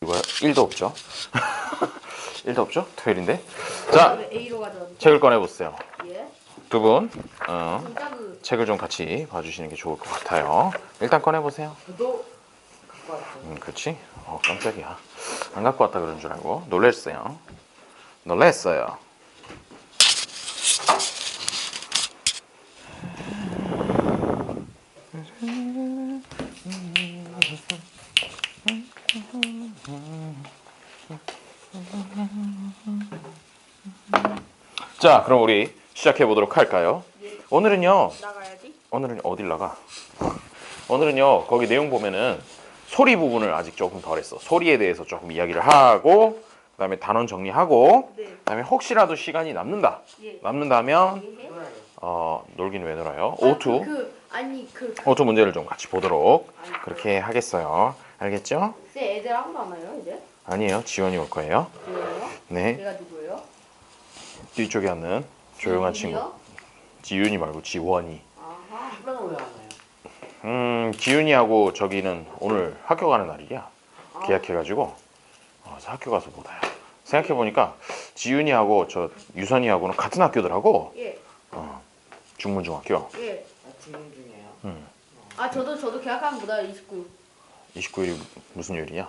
이거 1도 없죠? 1도 없죠? 토요일인데. 자, 책을 꺼내보세요. 예? 두 분 진짜 그 책을 좀 같이 봐주시는 게 좋을 것 같아요. 일단 꺼내보세요. 저도 갖고 왔어요. 그렇지? 깜짝이야. 안 갖고 왔다 그런 줄 알고 놀랬어요. 놀랬어요. 자, 그럼 우리 시작해 보도록 할까요? 오늘은요. 나가야지. 오늘은 어딜 나가? 오늘은요. 거기 내용 보면은 소리 부분을 아직 조금 덜 했어. 소리에 대해서 조금 이야기를 하고 그다음에 단원 정리하고 네. 그다음에 혹시라도 시간이 남는다. 예. 남는다면 예. 놀긴 왜 놀아요? O2. O2 문제를 좀 같이 보도록 그렇게 하겠어요. 알겠죠? 쌤 애들 아무도 안 와요 이제? 아니에요. 지원이 올 거예요. 누구예요? 네. 얘가 누구예요? 뒤쪽에 앉는 조용한 친구. 지윤이요? 지윤이 말고 지원이. 아하. 그러면 왜 안 와요? 지윤이하고 저기는 오늘 학교 가는 날이야. 계약해가지고 그래서 학교 가서 못 와요. 생각해보니까 지윤이하고 저 유선이하고는 같은 학교더라고. 예. 중문중학교. 예. 진행 중이에요. 아 저도 계약하면 못 와요 29. 29일이 무슨 요일이냐?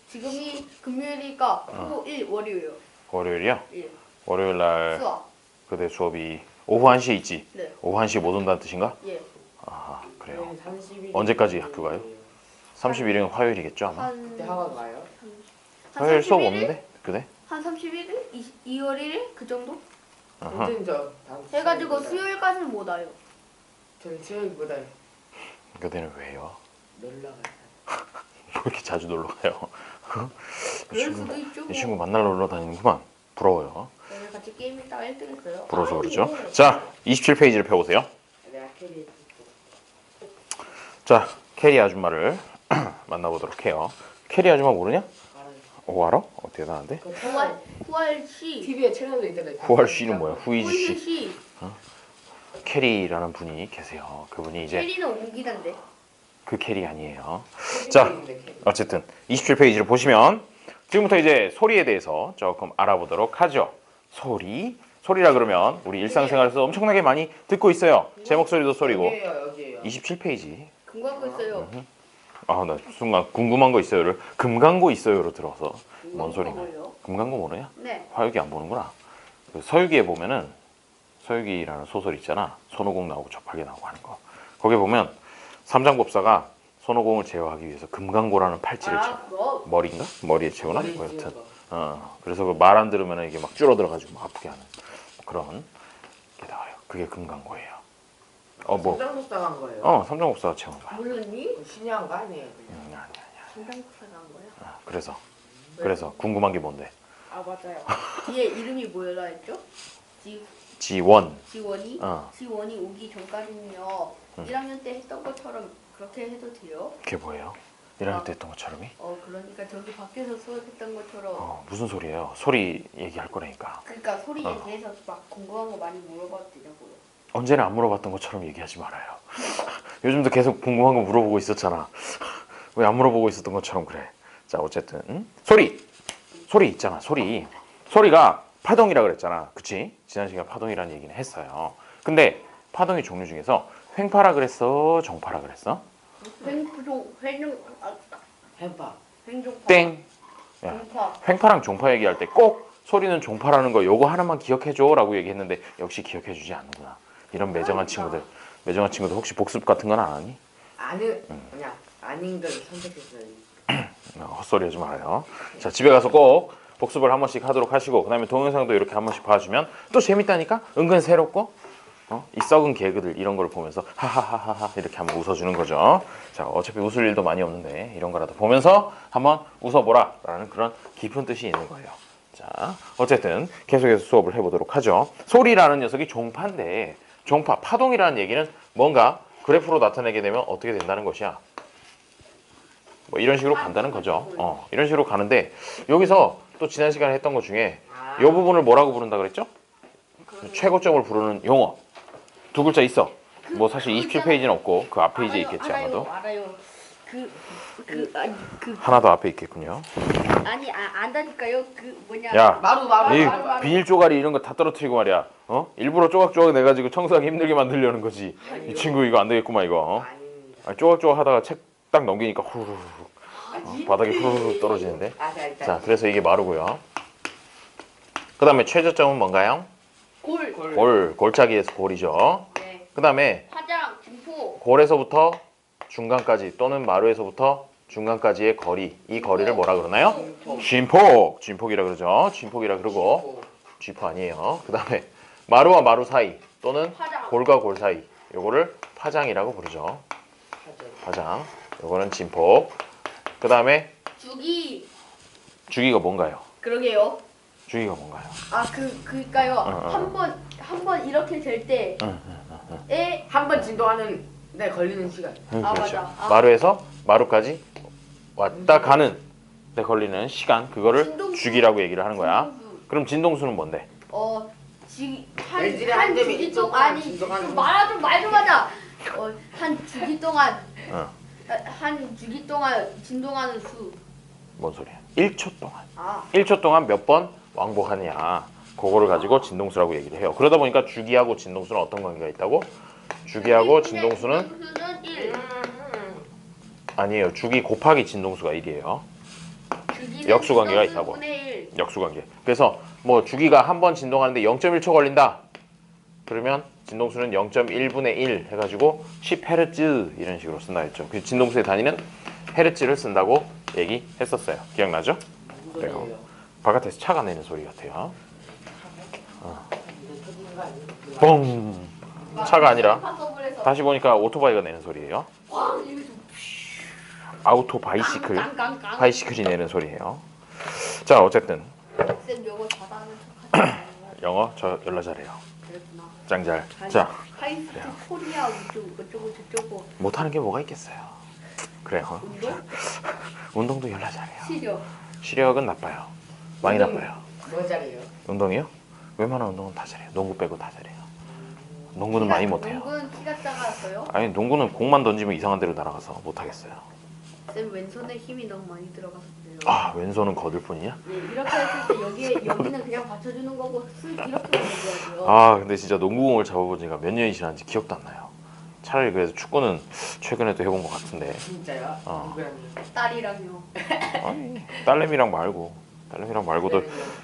지금이 금요일이니까 토일 월요일요. 월요일이야? 예. 월요일 날 수업. 그대 수업이 오후 1시에 있지? 네. 오후 1시에 못 온다는 뜻인가? 예. 아하, 그래요. 30일. 언제까지 학교 가요? 30일은 화요일이겠죠 아마? 그때 한 학원 가요? 화요일 수업 31일? 없는데? 그래? 한 31일? 2월 1일? 그 정도? 아하. 아무튼 저 다음 주 해가지고 수요일에 수요일까지는 못 와요. 저는 수요일보다 그대는 왜요? 놀러 가요. 왜 이렇게 자주 놀러 가요? 그럴 수도 있죠. 이 친구 만나러 놀러 다니는구만. 부러워요. 오늘 같이 게임 했다가 1등 했어요. 부러워서 그렇죠. 자, 27페이지를 펴보세요. 내가 캐리 자, 캐리 아줌마를 만나보도록 해요. 캐리 아줌마 모르냐? 알아? 대단한데? 후알 씨. TV에 채널도 있잖아요. 후알 씨는 뭐야? 후이지 후이지 씨. 씨. 캐리라는 분이 계세요. 그분이 이제 캐리는 옮기던데. 그 캐리 아니에요. 캐리 자, 있는데, 캐리. 어쨌든 27페이지를 보시면 지금부터 이제 소리에 대해서 조금 알아보도록 하죠. 소리라 그러면 우리 일상생활에서 엄청나게 많이 듣고 있어요. 제 목소리도 소리고. 여기에요. 27페이지. 금광고 있어요. 나 순간 궁금한 거 있어요를 금강고 있어요로 들어서 뭔 금광고가 소리냐? 뭐예요? 금강고 모르냐? 네. 화육이 안 보는구나. 그 서유기에 보면은 서유기라는 소설 있잖아. 손오공 나오고 접하게 나오고 하는 거. 거기에 보면 삼장법사가 손오공을 제어하기 위해서 금강고라는 팔찌를 채워. 뭐? 머리인가? 머리에 채우나? 머리 뭐 여튼. 씌운 거. 그래서 그 말 안 들으면 이게 막 줄어들어가지고 막 아프게 하는 그런 게 나와요. 그게 금강고예요. 뭐? 성장독사 간 거예요. 삼장법사가 채운 거야. 몰랐니? 그 신이한 거 아니에요, 그냥. 아니야. 김장국사가 한 거야? 그래서 궁금한 게 뭔데? 아 맞아요. 뒤에 이름이 뭐라 했죠? 지원. 지원이? 어. 지원이 오기 전까지는요. 1학년 때 했던 것처럼 그렇게 해도 돼요? 그게 뭐예요? 1학년 때 했던 것처럼이? 그러니까 저기 밖에서 수업했던 것처럼. 무슨 소리예요? 소리 얘기할 거라니까. 그러니까 소리에 대해서 막 궁금한 거 많이 물어봐도 되냐고요. 언제나 안 물어봤던 것처럼 얘기하지 말아요. 요즘도 계속 궁금한 거 물어보고 있었잖아. 왜 안 물어보고 있었던 것처럼 그래. 자, 어쨌든 소리 있잖아. 소리가 파동이라 그랬잖아. 그치? 지난 시간 파동이라는 얘기는 했어요. 근데 파동의 종류 중에서 횡파라 그랬어? 정파라 그랬어? 햄파. 횡종파. 땡! 야, 종파. 횡파랑 종파 얘기할 때 꼭 소리는 종파라는 거 요거 하나만 기억해줘 라고 얘기했는데 역시 기억해주지 않는구나. 이런 매정한 친구들 혹시 복습 같은 건 안 하니? 그냥 아닌 걸 선택했어요. 헛소리 하지 말아요. 자, 집에 가서 꼭 복습을 한 번씩 하도록 하시고 그 다음에 동영상도 이렇게 한 번씩 봐주면 또 재밌다니까? 은근 새롭고 이 썩은 개그들 이런 걸 보면서 하하하하 이렇게 한번 웃어주는 거죠. 자, 어차피 웃을 일도 많이 없는데 이런 거라도 보면서 한번 웃어보라 라는 그런 깊은 뜻이 있는 거예요. 자, 어쨌든 계속해서 수업을 해보도록 하죠. 소리라는 녀석이 종파인데 종파, 파동이라는 얘기는 뭔가 그래프로 나타내게 되면 어떻게 된다는 것이야. 뭐 이런 식으로 간다는 거죠. 이런 식으로 가는데 여기서 또 지난 시간에 했던 것 중에 이 부분을 뭐라고 부른다 그랬죠? 최고점을 부르는 용어 두 글자 있어. 뭐 사실 27페이지는 없고 그 앞 페이지에 있겠지 아마도. 알아요. 하나 더 앞에 있겠군요. 아니 안다니까요. 그 뭐냐. 야, 마루. 이 비닐 쪼가리 이런 거 다 떨어뜨리고 말이야. 일부러 쪼각쪼각 내가지고 청소하기 힘들게 만들려는 거지. 이 친구 이거 안 되겠구만 이거. 아닙니다. 쪼각쪼각 하다가 책 딱 넘기니까 후루룩 바닥에 후루룩 떨어지는데. 자, 그래서 이게 마루고요. 그 다음에 최저점은 뭔가요? 골. 골짜기에서 골이죠. 네. 그 다음에 화장, 진포. 골에서부터 중간까지 또는 마루에서부터 중간까지의 거리, 이 거리를 뭐라 그러나요? 진폭이라 그러죠. 진폭이라 그러고 쥐포 아니에요. 그 다음에 마루와 마루 사이 또는 화장. 골과 골 사이, 요거를 파장이라고 부르죠. 파장. 요거는 진폭. 그 다음에 주기가 뭔가요? 그러게요. 주기가 뭔가요? 그니까요. 어. 한 번 이렇게 될 때. 에. 한 번 진동하는 데 걸리는 시간. 아, 그렇죠. 맞아. 아. 마루에서 마루까지 왔다 가는 데 걸리는 시간, 그거를 진동수. 주기라고 얘기를 하는 거야. 진동수. 그럼 진동수는 뭔데? 일주일에 한 한 점이 주기 동안 진동하는 아니 진동하는 좀 말 좀 하자. 한 주기 동안 어. 한 주기 동안 진동하는 수. 뭔 소리야? 1초 동안. 아. 1초 동안 몇 번 왕복하느냐. 그거를 가지고 진동수라고 얘기를 해요. 그러다 보니까 주기하고 진동수는 어떤 관계가 있다고? 주기하고 진동수는 1. 아니에요. 주기 곱하기 진동수가 1이에요. 주기는 역수 관계가 진동수 있다고. 분의 1. 역수 관계. 그래서 뭐 주기가 한 번 진동하는데 0.1초 걸린다. 그러면 진동수는 0.1분의 1 해가지고 10헤르츠 이런 식으로 쓴다 했죠. 그 진동수의 단위는 헤르츠를 쓴다고 얘기했었어요. 기억나죠? 그래요. 바깥에서 차가 내는 소리 같아요. 뻥. 차가 아니라 다시 보니까 오토바이가 내는 소리예요. 아우토 바이시클. 바이시클이 내는 소리예요. 자, 어쨌든 쌤 요거 잘하는 척하지. 영어 저 연락 잘해요. 그랬구나. 짱잘. 자, 하이스트 코리아 어쩌고 저쩌고. 못하는 게 뭐가 있겠어요. 그래요. 운동? 운동도 연락 잘해요. 시력. 시력은 나빠요. 많이 나빠요. 뭐 잘해요? 운동이요? 웬만한 운동은 다 잘해요. 농구 빼고 다 잘해요. 농구는 많이 못해요. 농구는 키가 작았어요? 아니, 농구는 공만 던지면 이상한 데로 날아가서 못하겠어요. 쌤 왼손에 힘이 너무 많이 들어가서 그래요. 아, 왼손은 거들 뿐이냐? 네, 이렇게 했을 때 여기는 그냥 받쳐주는 거고 이렇게 해야 돼요. 아, 근데 진짜 농구공을 잡아본 지가 몇 년이 지났는지 기억도 안 나요. 차라리 그래서 축구는 최근에도 해본 것 같은데. 진짜요? 누구랑요? 딸이랑요. 아니, 딸내미랑 말고도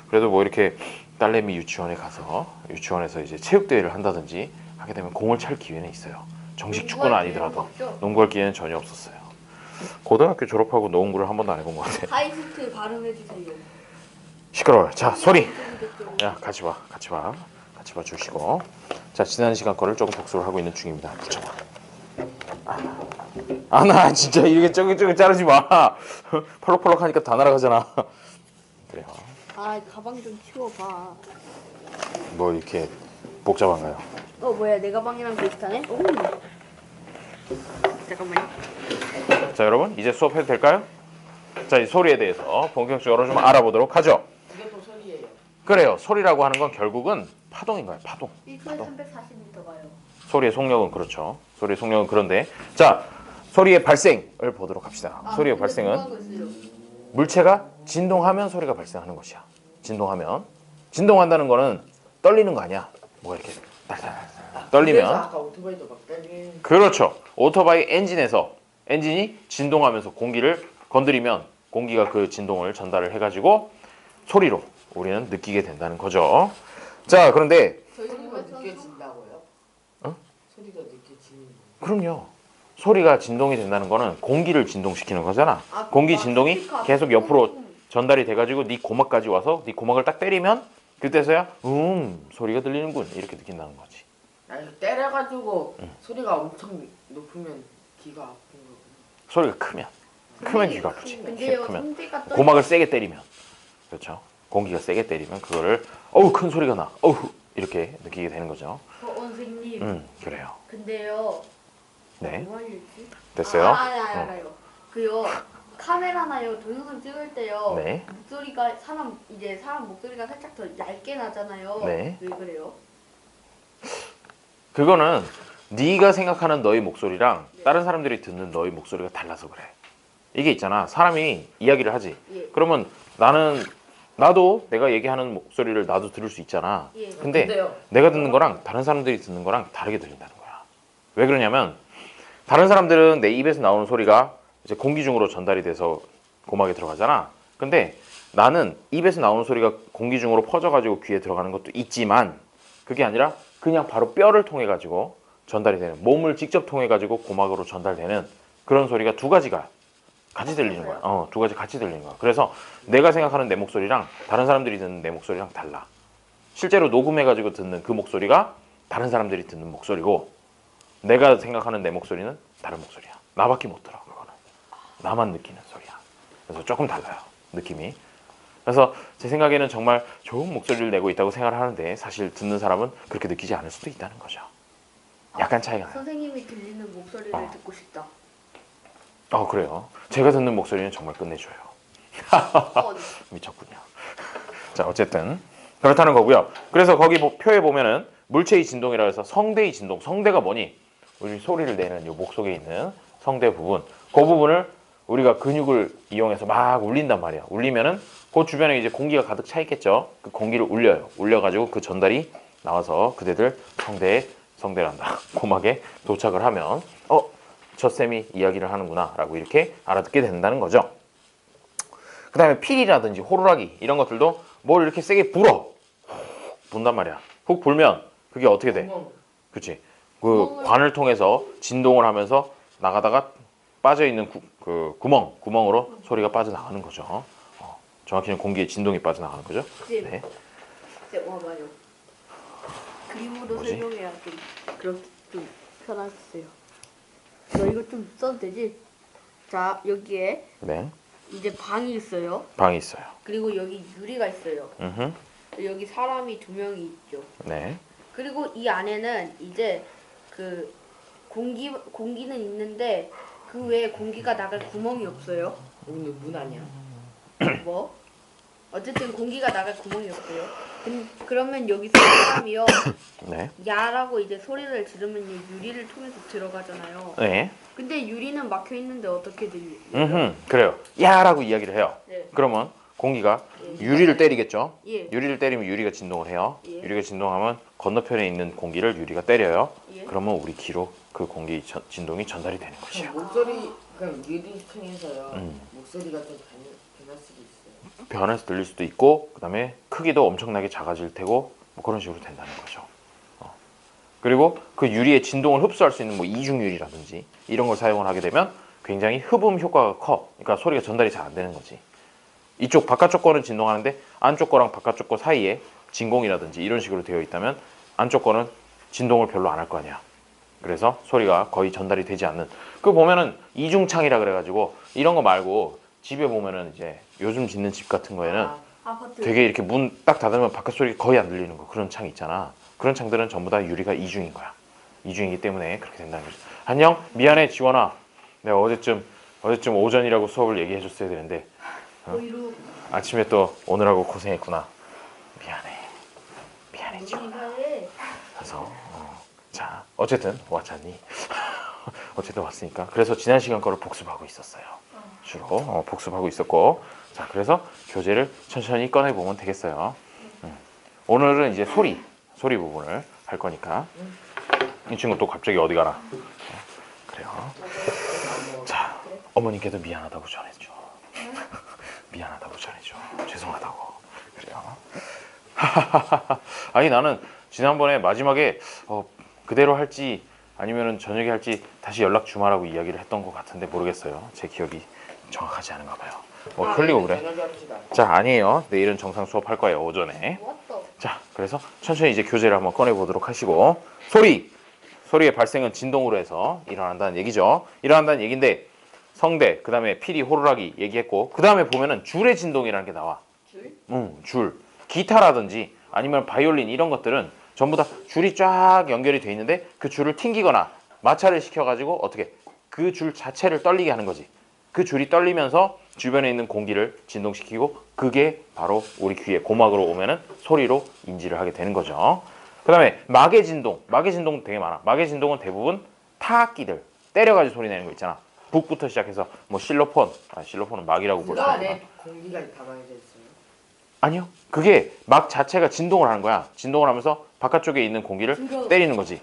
그래도 뭐 이렇게 딸내미 유치원에 가서 유치원에서 이제 체육대회를 한다든지 하게 되면 공을 찰 기회는 있어요. 정식 축구는 농구할 아니더라도 기회는 없죠? 농구할 기회는 전혀 없었어요. 고등학교 졸업하고 농구를 한 번도 안 해본 것 같아. 하이스트 발음해주세요. 시끄러워요. 자, 소리. 야, 같이 봐 주시고. 자, 지난 시간 거를 조금 복습을 하고 있는 중입니다. 붙여봐. 나 진짜 이렇게 쩌글쩌글 자르지 마. 펄럭펄럭 하니까 다 날아가잖아. 그래요. 아 가방 좀 치워봐. 뭐 이렇게 복잡한가요? 뭐야 내 가방이랑 비슷하네? 오. 잠깐만요. 자, 여러분 이제 수업해도 될까요? 자, 이 소리에 대해서 본격적으로 좀 알아보도록 하죠. 이게 또 소리예요. 그래요. 소리라고 하는 건 결국은 파동인 거예요. 파동. 1초에 340m 가요. 소리의 속력은 그렇죠. 소리의 속력은 그런데, 자, 소리의 발생을 보도록 합시다. 소리의 발생은 물체가 진동하면 소리가 발생하는 것이야. 진동한다는 거는 떨리는 거 아니야. 뭐가 이렇게 그래서 떨리면. 아까 오토바이도 막 떨리는. 그렇죠. 오토바이 엔진이 진동하면서 공기를 건드리면 공기가 그 진동을 전달을 해가지고 소리로 우리는 느끼게 된다는 거죠. 자, 그런데 소리가 느껴진다고요? 소리가 느껴지는. 그럼요. 소리가 진동이 된다는 거는 공기를 진동시키는 거잖아. 공기 진동이 계속 옆으로 전달이 돼가지고 네 고막까지 와서 네 고막을 딱 때리면 그때서야 소리가 들리는군 이렇게 느낀다는 거지. 아니 때려가지고 소리가 엄청 높으면 귀가 아픈 거고. 소리가 크면 귀가 아프지. 근데요 크면 성대가 고막을 세게 때리면, 그렇죠. 공기가 세게 때리면 그거를 큰 소리가 나. 이렇게 느끼게 되는 거죠. 선생님. 그래요. 근데요. 네. 뭐 알렸지? 됐어요. 알아요. 그요 카메라나요 동영상 찍을 때요. 네. 목소리가 사람 목소리가 살짝 더 얇게 나잖아요. 네. 왜 그래요? 그거는 네가 생각하는 너의 목소리랑 다른 사람들이 듣는 너의 목소리가 달라서 그래. 이게 있잖아. 사람이 이야기를 하지. 예. 그러면 나도 내가 얘기하는 목소리를 나도 들을 수 있잖아. 예. 근데 근데요. 내가 듣는 거랑 다른 사람들이 듣는 거랑 다르게 들린다는 거야. 왜 그러냐면 다른 사람들은 내 입에서 나오는 소리가 이제 공기 중으로 전달이 돼서 고막에 들어가잖아. 근데 나는 입에서 나오는 소리가 공기 중으로 퍼져가지고 귀에 들어가는 것도 있지만 그게 아니라 그냥 바로 뼈를 통해 가지고 전달이 되는, 몸을 직접 통해 가지고 고막으로 전달되는 그런 소리가 두 가지가 같이 들리는 거야. 두 가지 같이 들리는 거야. 그래서 내가 생각하는 내 목소리랑 다른 사람들이 듣는 내 목소리랑 달라. 실제로 녹음해가지고 듣는 그 목소리가 다른 사람들이 듣는 목소리고 내가 생각하는 내 목소리는 다른 목소리야. 나밖에 못 들어. 그거는 나만 느끼는 소리야. 그래서 조금 달라요, 느낌이. 그래서 제 생각에는 정말 좋은 목소리를 내고 있다고 생각을 하는데 사실 듣는 사람은 그렇게 느끼지 않을 수도 있다는 거죠. 약간 차이가 나요. 선생님이 들리는 목소리를 듣고 싶다. 그래요. 제가 듣는 목소리는 정말 끝내줘요. 어, 미쳤군요. 자, 어쨌든 그렇다는 거고요. 그래서 거기 표에 보면은 물체의 진동이라 해서 성대의 진동. 성대가 뭐니? 우리 소리를 내는 이 목 속에 있는 성대 부분. 그 부분을 우리가 근육을 이용해서 막 울린단 말이야. 울리면은 그 주변에 이제 공기가 가득 차 있겠죠. 그 공기를 울려요. 울려가지고 그 전달이 나와서 그대들 성대란다. 고막에 도착을 하면 저 쌤이 이야기를 하는구나 라고 이렇게 알아듣게 된다는 거죠. 그 다음에 필이라든지 호루라기 이런 것들도 뭘 이렇게 세게 분단 말이야. 훅 불면 그게 어떻게 돼? 그치? 그 관을 통해서 진동을 하면서 나가다가 빠져있는 구멍으로 소리가 빠져나가는 거죠. 정확히는 공기에 진동이 빠져나가는 거죠. 네. 와봐요. 그림으로 뭐지? 설명해야 좀 편하겠어요. 너 이거 좀 써도 되지? 자, 여기에 네. 이제 방이 있어요. 방이 있어요. 그리고 여기 유리가 있어요. 여기 사람이 2명이 있죠. 네. 그리고 이 안에는 이제 그 공기는 있는데 그 외에 공기가 나갈 구멍이 없어요. 오늘 문 아니야? 뭐? 어쨌든 공기가 나갈 구멍이 없어요. 그러면 여기서 사람이요. 네. 야라고 이제 소리를 지르면 유리를 통해서 들어가잖아요. 네. 근데 유리는 막혀 있는데 어떻게 들려요? 그래요. 야라고 이야기를 해요. 네. 그러면 공기가 예. 유리를 때리겠죠. 예. 유리를 때리면 유리가 진동을 해요. 예. 유리가 진동하면 건너편에 있는 공기를 유리가 때려요. 예. 그러면 우리 귀로 그 공기 진동이 전달이 되는 것이에요. 목소리 그냥 유리 통해서요. 목소리가 좀 변할 수도 있어요. 변해서 들릴 수도 있고 그다음에 크기도 엄청나게 작아질 테고 뭐 그런 식으로 된다는 거죠. 그리고 그 유리의 진동을 흡수할 수 있는 뭐 이중 유리라든지 이런 걸 사용을 하게 되면 굉장히 흡음 효과가 커. 그러니까 소리가 전달이 잘 안 되는 거지. 이쪽 바깥쪽 거는 진동하는데 안쪽 거랑 바깥쪽 거 사이에 진공이라든지 이런 식으로 되어 있다면 안쪽 거는 진동을 별로 안 할 거 아니야. 그래서 소리가 거의 전달이 되지 않는. 그 보면은 이중창이라 그래가지고 이런 거 말고 집에 보면은 이제 요즘 짓는 집 같은 거에는 아파트. 되게 이렇게 문 딱 닫으면 바깥 소리가 거의 안 들리는 거 그런 창 있잖아. 그런 창들은 전부 다 유리가 이중인 거야. 이중이기 때문에 그렇게 된다는 거죠. 안녕, 미안해 지원아. 내가 어제쯤 오전이라고 수업을 얘기해 줬어야 되는데 이로 아침에 또 오늘하고 고생했구나. 미안해 지원아. 인사해. 그래서 자 어쨌든 왔잖니. 어쨌든 왔으니까 그래서 지난 시간 거를 복습하고 있었어요. 주로 복습하고 있었고 자 그래서 교재를 천천히 꺼내 보면 되겠어요. 오늘은 이제 소리 부분을 할 거니까 이 친구 또 갑자기 어디 가나. 그래요. 자 어머님께도 미안하다고 전해줘. 미안하다고 전해줘. 죄송하다고. 그래요. 아니 나는 지난번에 마지막에 그대로 할지 아니면은 저녁에 할지 다시 연락 주마라고 이야기를 했던 것 같은데 모르겠어요. 제 기억이 정확하지 않은가 봐요. 흘리고 그래. 저녁에 합시다. 자 아니에요. 내일은 정상 수업할 거예요. 오전에. 왔다. 자 그래서 천천히 이제 교재를 한번 꺼내 보도록 하시고 소리의 발생은 진동으로 해서 일어난다는 얘기죠. 일어난다는 얘기인데 성대 그 다음에 피리 호루라기 얘기했고 그 다음에 보면은 줄의 진동이라는 게 나와. 줄. 기타라든지 아니면 바이올린 이런 것들은 전부 다 줄이 쫙 연결이 돼 있는데 그 줄을 튕기거나 마찰을 시켜가지고 어떻게 그 줄 자체를 떨리게 하는 거지. 그 줄이 떨리면서 주변에 있는 공기를 진동시키고 그게 바로 우리 귀에 고막으로 오면은 소리로 인지를 하게 되는 거죠. 그 다음에 막의 진동. 막의 진동 되게 많아. 막의 진동은 대부분 타악기들 때려가지고 소리 내는 거 있잖아. 북부터 시작해서 뭐 실로폰. 실로폰은 막이라고 볼 수 그 있구나. 안에 공기가 가만히 있어요. 아니요. 그게 막 자체가 진동을 하는 거야. 진동을 하면서 바깥쪽에 있는 공기를 드럼. 때리는 거지.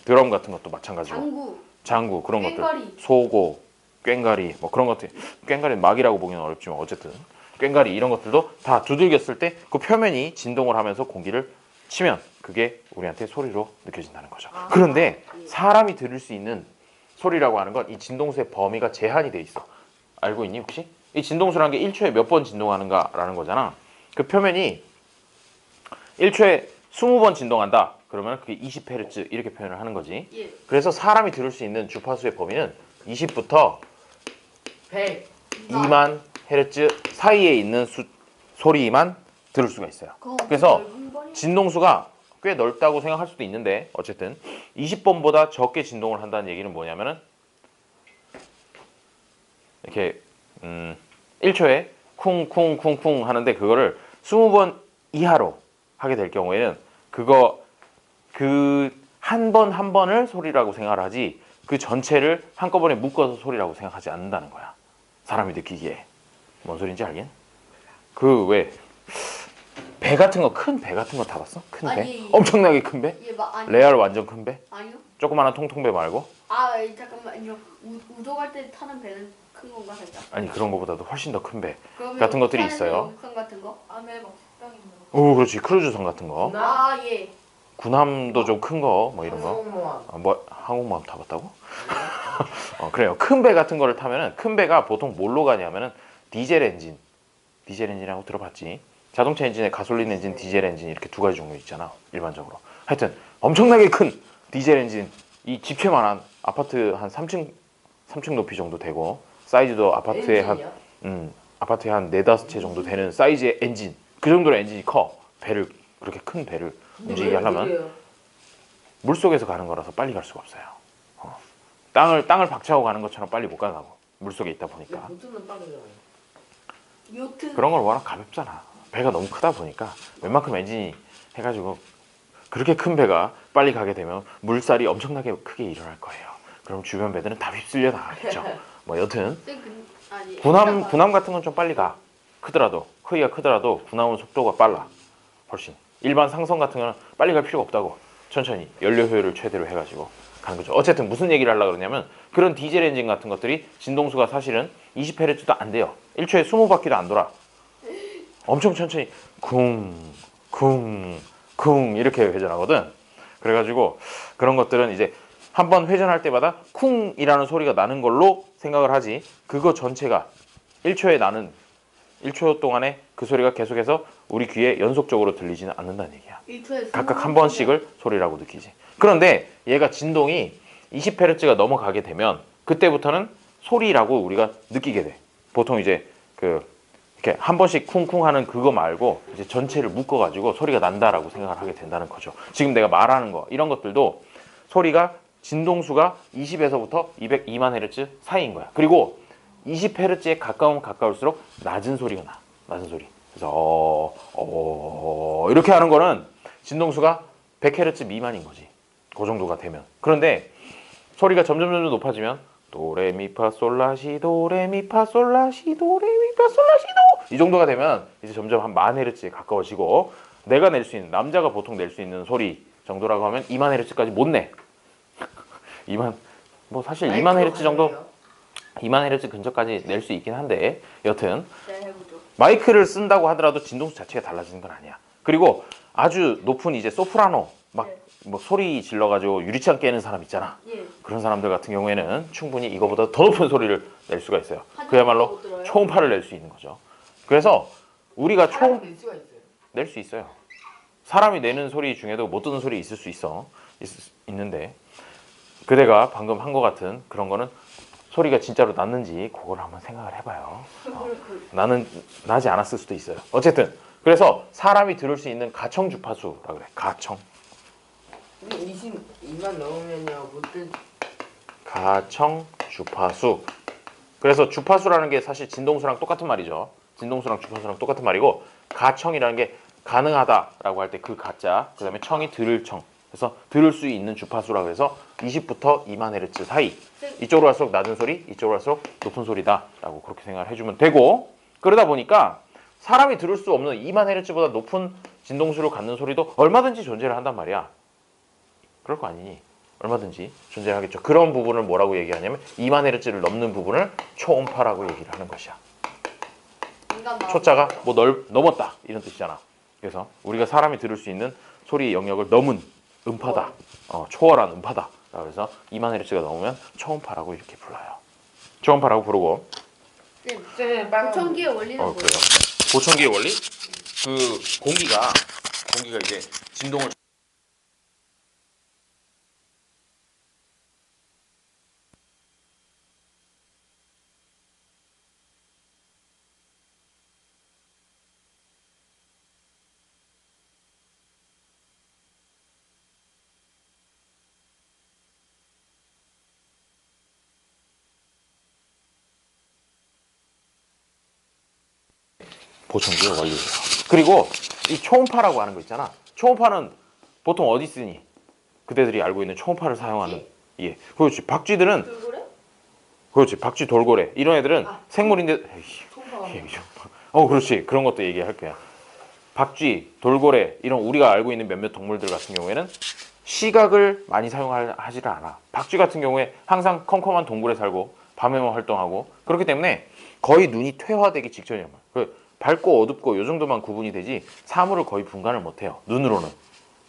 드럼 같은 것도 마찬가지고. 장구. 장구 그런 것들. 꽹과리. 소고, 꽹과리 뭐 그런 것들. 꽹과리는 막이라고 보기는 어렵지만 어쨌든 꽹과리 이런 것들도 다 두들겼을 때 그 표면이 진동을 하면서 공기를 치면 그게 우리한테 소리로 느껴진다는 거죠. 그런데 사람이 들을 수 있는 소리라고 하는 건 이 진동수의 범위가 제한이 돼 있어. 알고 있니 혹시? 이 진동수라는 게 1초에 몇 번 진동하는가라는 거잖아. 그 표면이 1초에 20번 진동한다. 그러면 그게 20Hz 이렇게 표현을 하는 거지. 예. 그래서 사람이 들을 수 있는 주파수의 범위는 20부터 100. 2만 헤르츠 사이에 있는 소리만 들을 수가 있어요. 그래서 진동수가 꽤 넓다고 생각할 수도 있는데 어쨌든 20번보다 적게 진동을 한다는 얘기는 뭐냐면은 이렇게 1초에 쿵쿵쿵쿵 하는데 그거를 20번 이하로 하게 될 경우에는 그거 그 한 번 한 번을 소리라고 생각을 하지 그 전체를 한꺼번에 묶어서 소리라고 생각하지 않는다는 거야. 사람이 느끼기에. 뭔 소린지 알긴? 그 왜 배 같은 거 큰 배 같은 거 타봤어? 큰 배? 아니, 엄청나게 큰 배? 예, 아니. 레알 완전 큰 배? 아니요. 조그마한 통통배 말고? 잠깐만요. 우도 갈 때 타는 배는 큰 건가 살짝? 아니 그런 거보다도 훨씬 더 큰 배 그러면 같은 것들이 북한에서 있어요. 영국선 같은 거? 안에 막 식당 있는 거. 오 그렇지 크루즈선 같은 거 예. 군함도 좀 큰 거 뭐 이런 거 항공모함. 뭐 항공모함 타봤다고? 그래요. 큰 배 같은 거를 타면은 큰 배가 보통 뭘로 가냐면은 디젤 엔진이라고 들어봤지? 자동차 엔진에 가솔린 엔진, 디젤 엔진 이렇게 두 가지 종류 있잖아 일반적으로. 하여튼 엄청나게 큰 디젤 엔진 이 집채만한 아파트 한 3층 높이 정도 되고 사이즈도 아파트에 엔진이요? 아파트에 한 4-5채 정도 되는 사이즈의 엔진 그 정도로 엔진이 커. 배를 그렇게 큰 배를 움직이게 하려면 그래요? 물속에서 가는 거라서 빨리 갈 수가 없어요. 땅을 박차고 가는 것처럼 빨리 못 가고 물속에 있다 보니까 보통은 빠르잖아요. 요트. 그런 걸 워낙 가볍잖아. 배가 너무 크다 보니까 웬만큼 엔진이 해가지고 그렇게 큰 배가 빨리 가게 되면 물살이 엄청나게 크게 일어날 거예요. 그럼 주변 배들은 다 휩쓸려 나가겠죠. 뭐 여튼 군함 같은 건 좀 빨리 가. 크더라도 크기가 크더라도 군함은 속도가 빨라. 훨씬. 일반 상선 같은 거는 빨리 갈 필요가 없다고. 천천히 연료 효율을 최대로 해가지고 가는 거죠. 어쨌든 무슨 얘기를 하려고 그러냐면 그런 디젤 엔진 같은 것들이 진동수가 사실은 20Hz도 안 돼요. 1초에 20바퀴도 안 돌아. 엄청 천천히 쿵 이렇게 회전하거든. 그래가지고 그런 것들은 이제 한번 회전할 때마다 쿵이라는 소리가 나는 걸로 생각을 하지 그거 전체가 1초 동안에 그 소리가 계속해서 우리 귀에 연속적으로 들리지는 않는다는 얘기야. 1초에 각각 한 번씩을 소리라고 느끼지. 그런데 얘가 진동이 20Hz가 넘어가게 되면 그때부터는 소리라고 우리가 느끼게 돼. 보통 이제 이렇게 한 번씩 쿵쿵 하는 그거 말고 이제 전체를 묶어가지고 소리가 난다라고 생각을 하게 된다는 거죠. 지금 내가 말하는 거 이런 것들도 소리가 진동수가 20에서부터 202만 헤르츠 사이인 거야. 그리고 20Hz에 가까우면 가까울수록 낮은 소리가 나. 낮은 소리. 그래서 이렇게 하는 거는 진동수가 100Hz 미만인 거지. 그 정도가 되면. 그런데 소리가 점점 높아지면 도레미파솔라시 도레미파솔라시 도레미파솔라시도 이 정도가 되면 이제 점점 한 10,000Hz에 가까워지고 내가 낼 수 있는 남자가 보통 낼 수 있는 소리 정도라고 하면 20,000Hz까지 못 내. 2만 뭐 사실 20,000Hz 정도 20,000Hz 근처까지 낼 수 있긴 한데 여튼 네, 해보죠. 마이크를 쓴다고 하더라도 진동수 자체가 달라지는 건 아니야. 그리고 아주 높은 이제 소프라노 막 뭐 소리 질러가지고 유리창 깨는 사람 있잖아. 예. 그런 사람들 같은 경우에는 충분히 이거보다 더 높은 소리를 낼 수가 있어요. 그야말로 못 들어요? 초음파를 낼 수 있는 거죠. 그래서 우리가 사람이 낼 수가 있어요. 낼 수 있어요. 사람이 내는 소리 중에도 못 듣는 소리 있을 수 있는데 그대가 방금 한 것 같은 그런 거는 소리가 진짜로 났는지 그걸 한번 생각을 해봐요. 나는 나지 않았을 수도 있어요. 어쨌든 그래서 사람이 들을 수 있는 가청 주파수라 그래. 가청. 우리 22만 넘으면요 못들 가청 주파수. 그래서 주파수라는 게 사실 진동수랑 똑같은 말이죠. 진동수랑 주파수랑 똑같은 말이고 가청이라는 게 가능하다라고 할 때 그 가짜, 그 다음에 청이 들을 청. 그래서 들을 수 있는 주파수라고 해서 20부터 2만 헤르츠 사이. 이쪽으로 갈수록 낮은 소리, 이쪽으로 갈수록 높은 소리다라고 그렇게 생각을 해주면 되고, 그러다 보니까 사람이 들을 수 없는 2만 헤르츠보다 높은 진동수를 갖는 소리도 얼마든지 존재를 한단 말이야. 그럴 거 아니니? 얼마든지 존재하겠죠. 그런 부분을 뭐라고 얘기하냐면 2만 헤르츠를 넘는 부분을 초음파라고 얘기를 하는 것이야. 인간 마음. 초자가 뭐 넘었다 이런 뜻이잖아. 그래서 우리가 사람이 들을 수 있는 소리 영역을 넘은 음파다. 초월한 음파다. 그래서 2만 헤르츠가 넘으면 초음파라고 이렇게 불러요. 초음파라고 부르고. 쌤, 빨간 보청기의 원리는 뭐예요? 그래요. 보청기의 원리? 그 공기가 이제 진동을 보청기의 원리예요. 그리고 이 초음파라고 하는 거 있잖아. 초음파는 보통 어디 쓰니? 그대들이 알고 있는 초음파를 사용하는. 예, 그렇지. 박쥐들은 돌고래? 그렇지. 박쥐, 돌고래 이런 애들은 생물인데. 에이씨, 통과가 얘기 좀. 그렇지. 그런 것도 얘기할 거야. 박쥐, 돌고래 이런 우리가 알고 있는 몇몇 동물들 같은 경우에는 시각을 많이 사용하지를 않아. 박쥐 같은 경우에 항상 컴컴한 동굴에 살고 밤에만 활동하고 그렇기 때문에 거의 눈이 퇴화되기 직전이야. 밝고 어둡고 요 정도만 구분이 되지 사물을 거의 분간을 못해요. 눈으로는.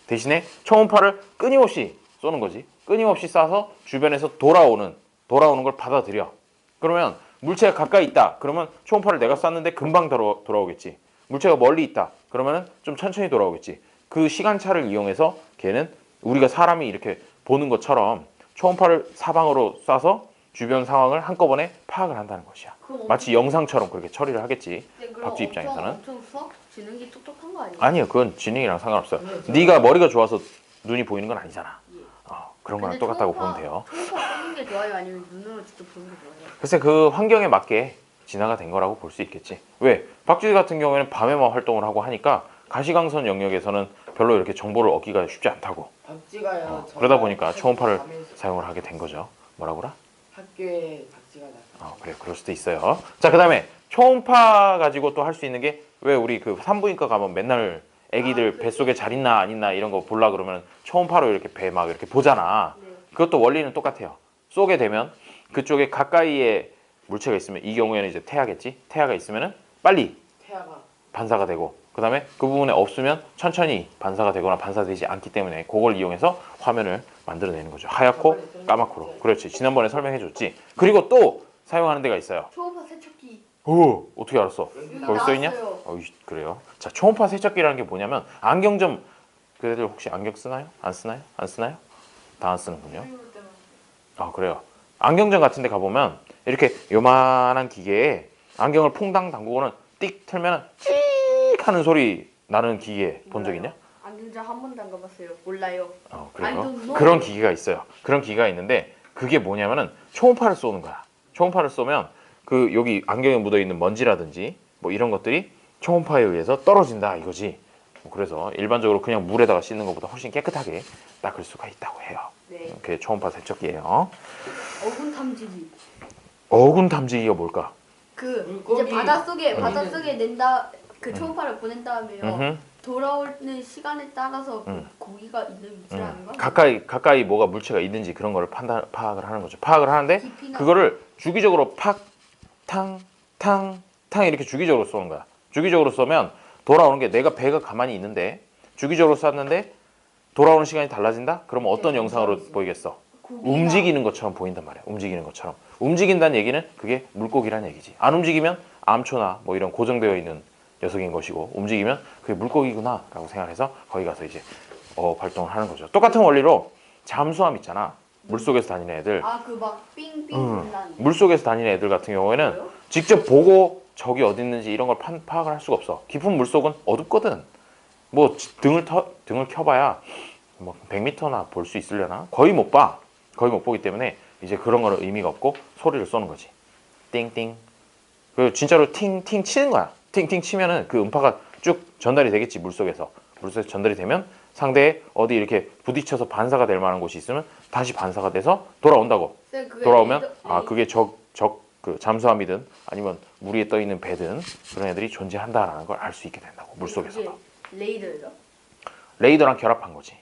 대신에 초음파를 끊임없이 쏘는 거지. 끊임없이 쏴서 주변에서 돌아오는 걸 받아들여. 그러면 물체가 가까이 있다. 그러면 초음파를 내가 쐈는데 금방 돌아오겠지. 물체가 멀리 있다. 그러면은 좀 천천히 돌아오겠지. 그 시간차를 이용해서 걔는 우리가 사람이 이렇게 보는 것처럼 초음파를 사방으로 쏴서 주변 상황을 한꺼번에 파악을 한다는 것이야. 마치 영상처럼 그렇게 처리를 하겠지. 박쥐 입장에서는. 엄청 수학 지능이 똑똑한 거 아니에요? 아니요, 그건 지능이랑 상관없어요. 네가 머리가 좋아서 눈이 보이는 건 아니잖아. 그런 거랑 근데 똑같다고 초음파- 보면 돼요. 초음파 보는 게 좋아요? 아니면 눈으로 직접 보는 게 좋아요? 글쎄 그 환경에 맞게 진화가 된 거라고 볼 수 있겠지. 왜? 박쥐 같은 경우에는 밤에만 활동을 하고 하니까 가시광선 영역에서는 별로 이렇게 정보를 얻기가 쉽지 않다고. 박쥐가요. 그러다 보니까 저희 초음파를 밤에 사용을 하게 된 거죠. 뭐라고라? 학교에 박쥐가 나타. 그래, 그럴 수도 있어요. 자, 그 다음에 초음파 가지고 또 할 수 있는 게 왜 우리 그 산부인과 가면 맨날 애기들 뱃속에 잘 있나 안 있나 이런 거 보려 그러면 초음파로 이렇게 배 막 이렇게 보잖아. 네. 그것도 원리는 똑같아요. 쏘게 되면 그쪽에 가까이에 물체가 있으면 이 경우에는 이제 태아겠지. 태아가 있으면은 빨리 태아가 반사가 되고 그 다음에 그 부분에 없으면 천천히 반사가 되거나 반사되지 않기 때문에 그걸 이용해서 화면을 만들어내는 거죠. 하얗고 까맣고로. 그렇지. 지난번에 설명해 줬지. 그리고 또 사용하는 데가 있어요. 초음파 세척기. 어떻게 알았어? 여기 거기 써있냐? 나왔어요. 그래요. 자, 초음파 세척기라는 게 뭐냐면 안경점 그애들 혹시 안경 쓰나요? 안 쓰나요? 안 쓰나요? 다 안 쓰는군요. 그래요. 안경점 같은 데 가보면 이렇게 요만한 기계에 안경을 퐁당 담그고는 띡 틀면 찌익 하는 소리 나는 기계 본 적 있냐? 안경자 한 번도 안 가봤어요. 몰라요. 그래요. I don't know. 그런 기계가 있어요. 그런 기계가 있는데 그게 뭐냐면은 초음파를 쏘는 거야. 초음파를 쏘면 그 여기 안경에 묻어 있는 먼지라든지 뭐 이런 것들이 초음파에 의해서 떨어진다 이거지. 그래서 일반적으로 그냥 물에다가 씻는 것보다 훨씬 깨끗하게 닦을 수가 있다고 해요. 네. 그게 초음파 세척기예요. 어군 탐지기. 어군 탐지기가 뭘까? 그 물고기. 이제 바닷속에 음. 바닷속에 낸다 그 초음파를 보낸 다음에요. 음흠. 돌아오는 시간에 따라서 그 음. 고기가 있는 위치라는 거. 가까이 뭐가 물체가 있는지 그런 거를 파악을 하는 거죠. 파악을 하는데 깊이나 그거를 주기적으로 탕 이렇게 주기적으로 쏘는 거야. 주기적으로 쏘면 돌아오는 게 내가 배가 가만히 있는데 주기적으로 쐈는데 돌아오는 시간이 달라진다? 그러면 어떤 네, 영상으로 그렇죠. 보이겠어? 고기가- 움직이는 것처럼 보인단 말이야. 움직이는 것처럼. 움직인다는 얘기는 그게 물고기란 얘기지. 안 움직이면 암초나 뭐 이런 고정되어 있는 녀석인 것이고 움직이면 그게 물고기구나 라고 생각해서 거기 가서 이제 발동을 하는 거죠. 똑같은 원리로 잠수함 있잖아. 물속에서 다니는 애들. 그 막 삥삥 돌라는. 물속에서 다니는 애들 같은 경우에는 뭐요? 직접 보고 적이 어디 있는지 이런 걸 파악을 할 수가 없어. 깊은 물속은 어둡거든. 뭐 등을 켜봐야 뭐 100m나 볼 수 있으려나? 거의 못 봐. 거의 못 보기 때문에 이제 그런 거는 의미가 없고 소리를 쏘는 거지. 띵띵. 그 진짜로 팅팅 치는 거야. 팅팅 치면은 그 음파가 쭉 전달이 되겠지. 물속에서 전달이 되면 상대에 어디 이렇게 부딪혀서 반사가 될 만한 곳이 있으면 다시 반사가 돼서 돌아온다고. 쌤, 그게 돌아오면 레이더- 그게 그 잠수함이든 아니면 물 위에 떠 있는 배든 그런 애들이 존재한다라는 걸 알 수 있게 된다고. 물속에서도. 그게 레이더죠? 레이더랑 결합한 거지.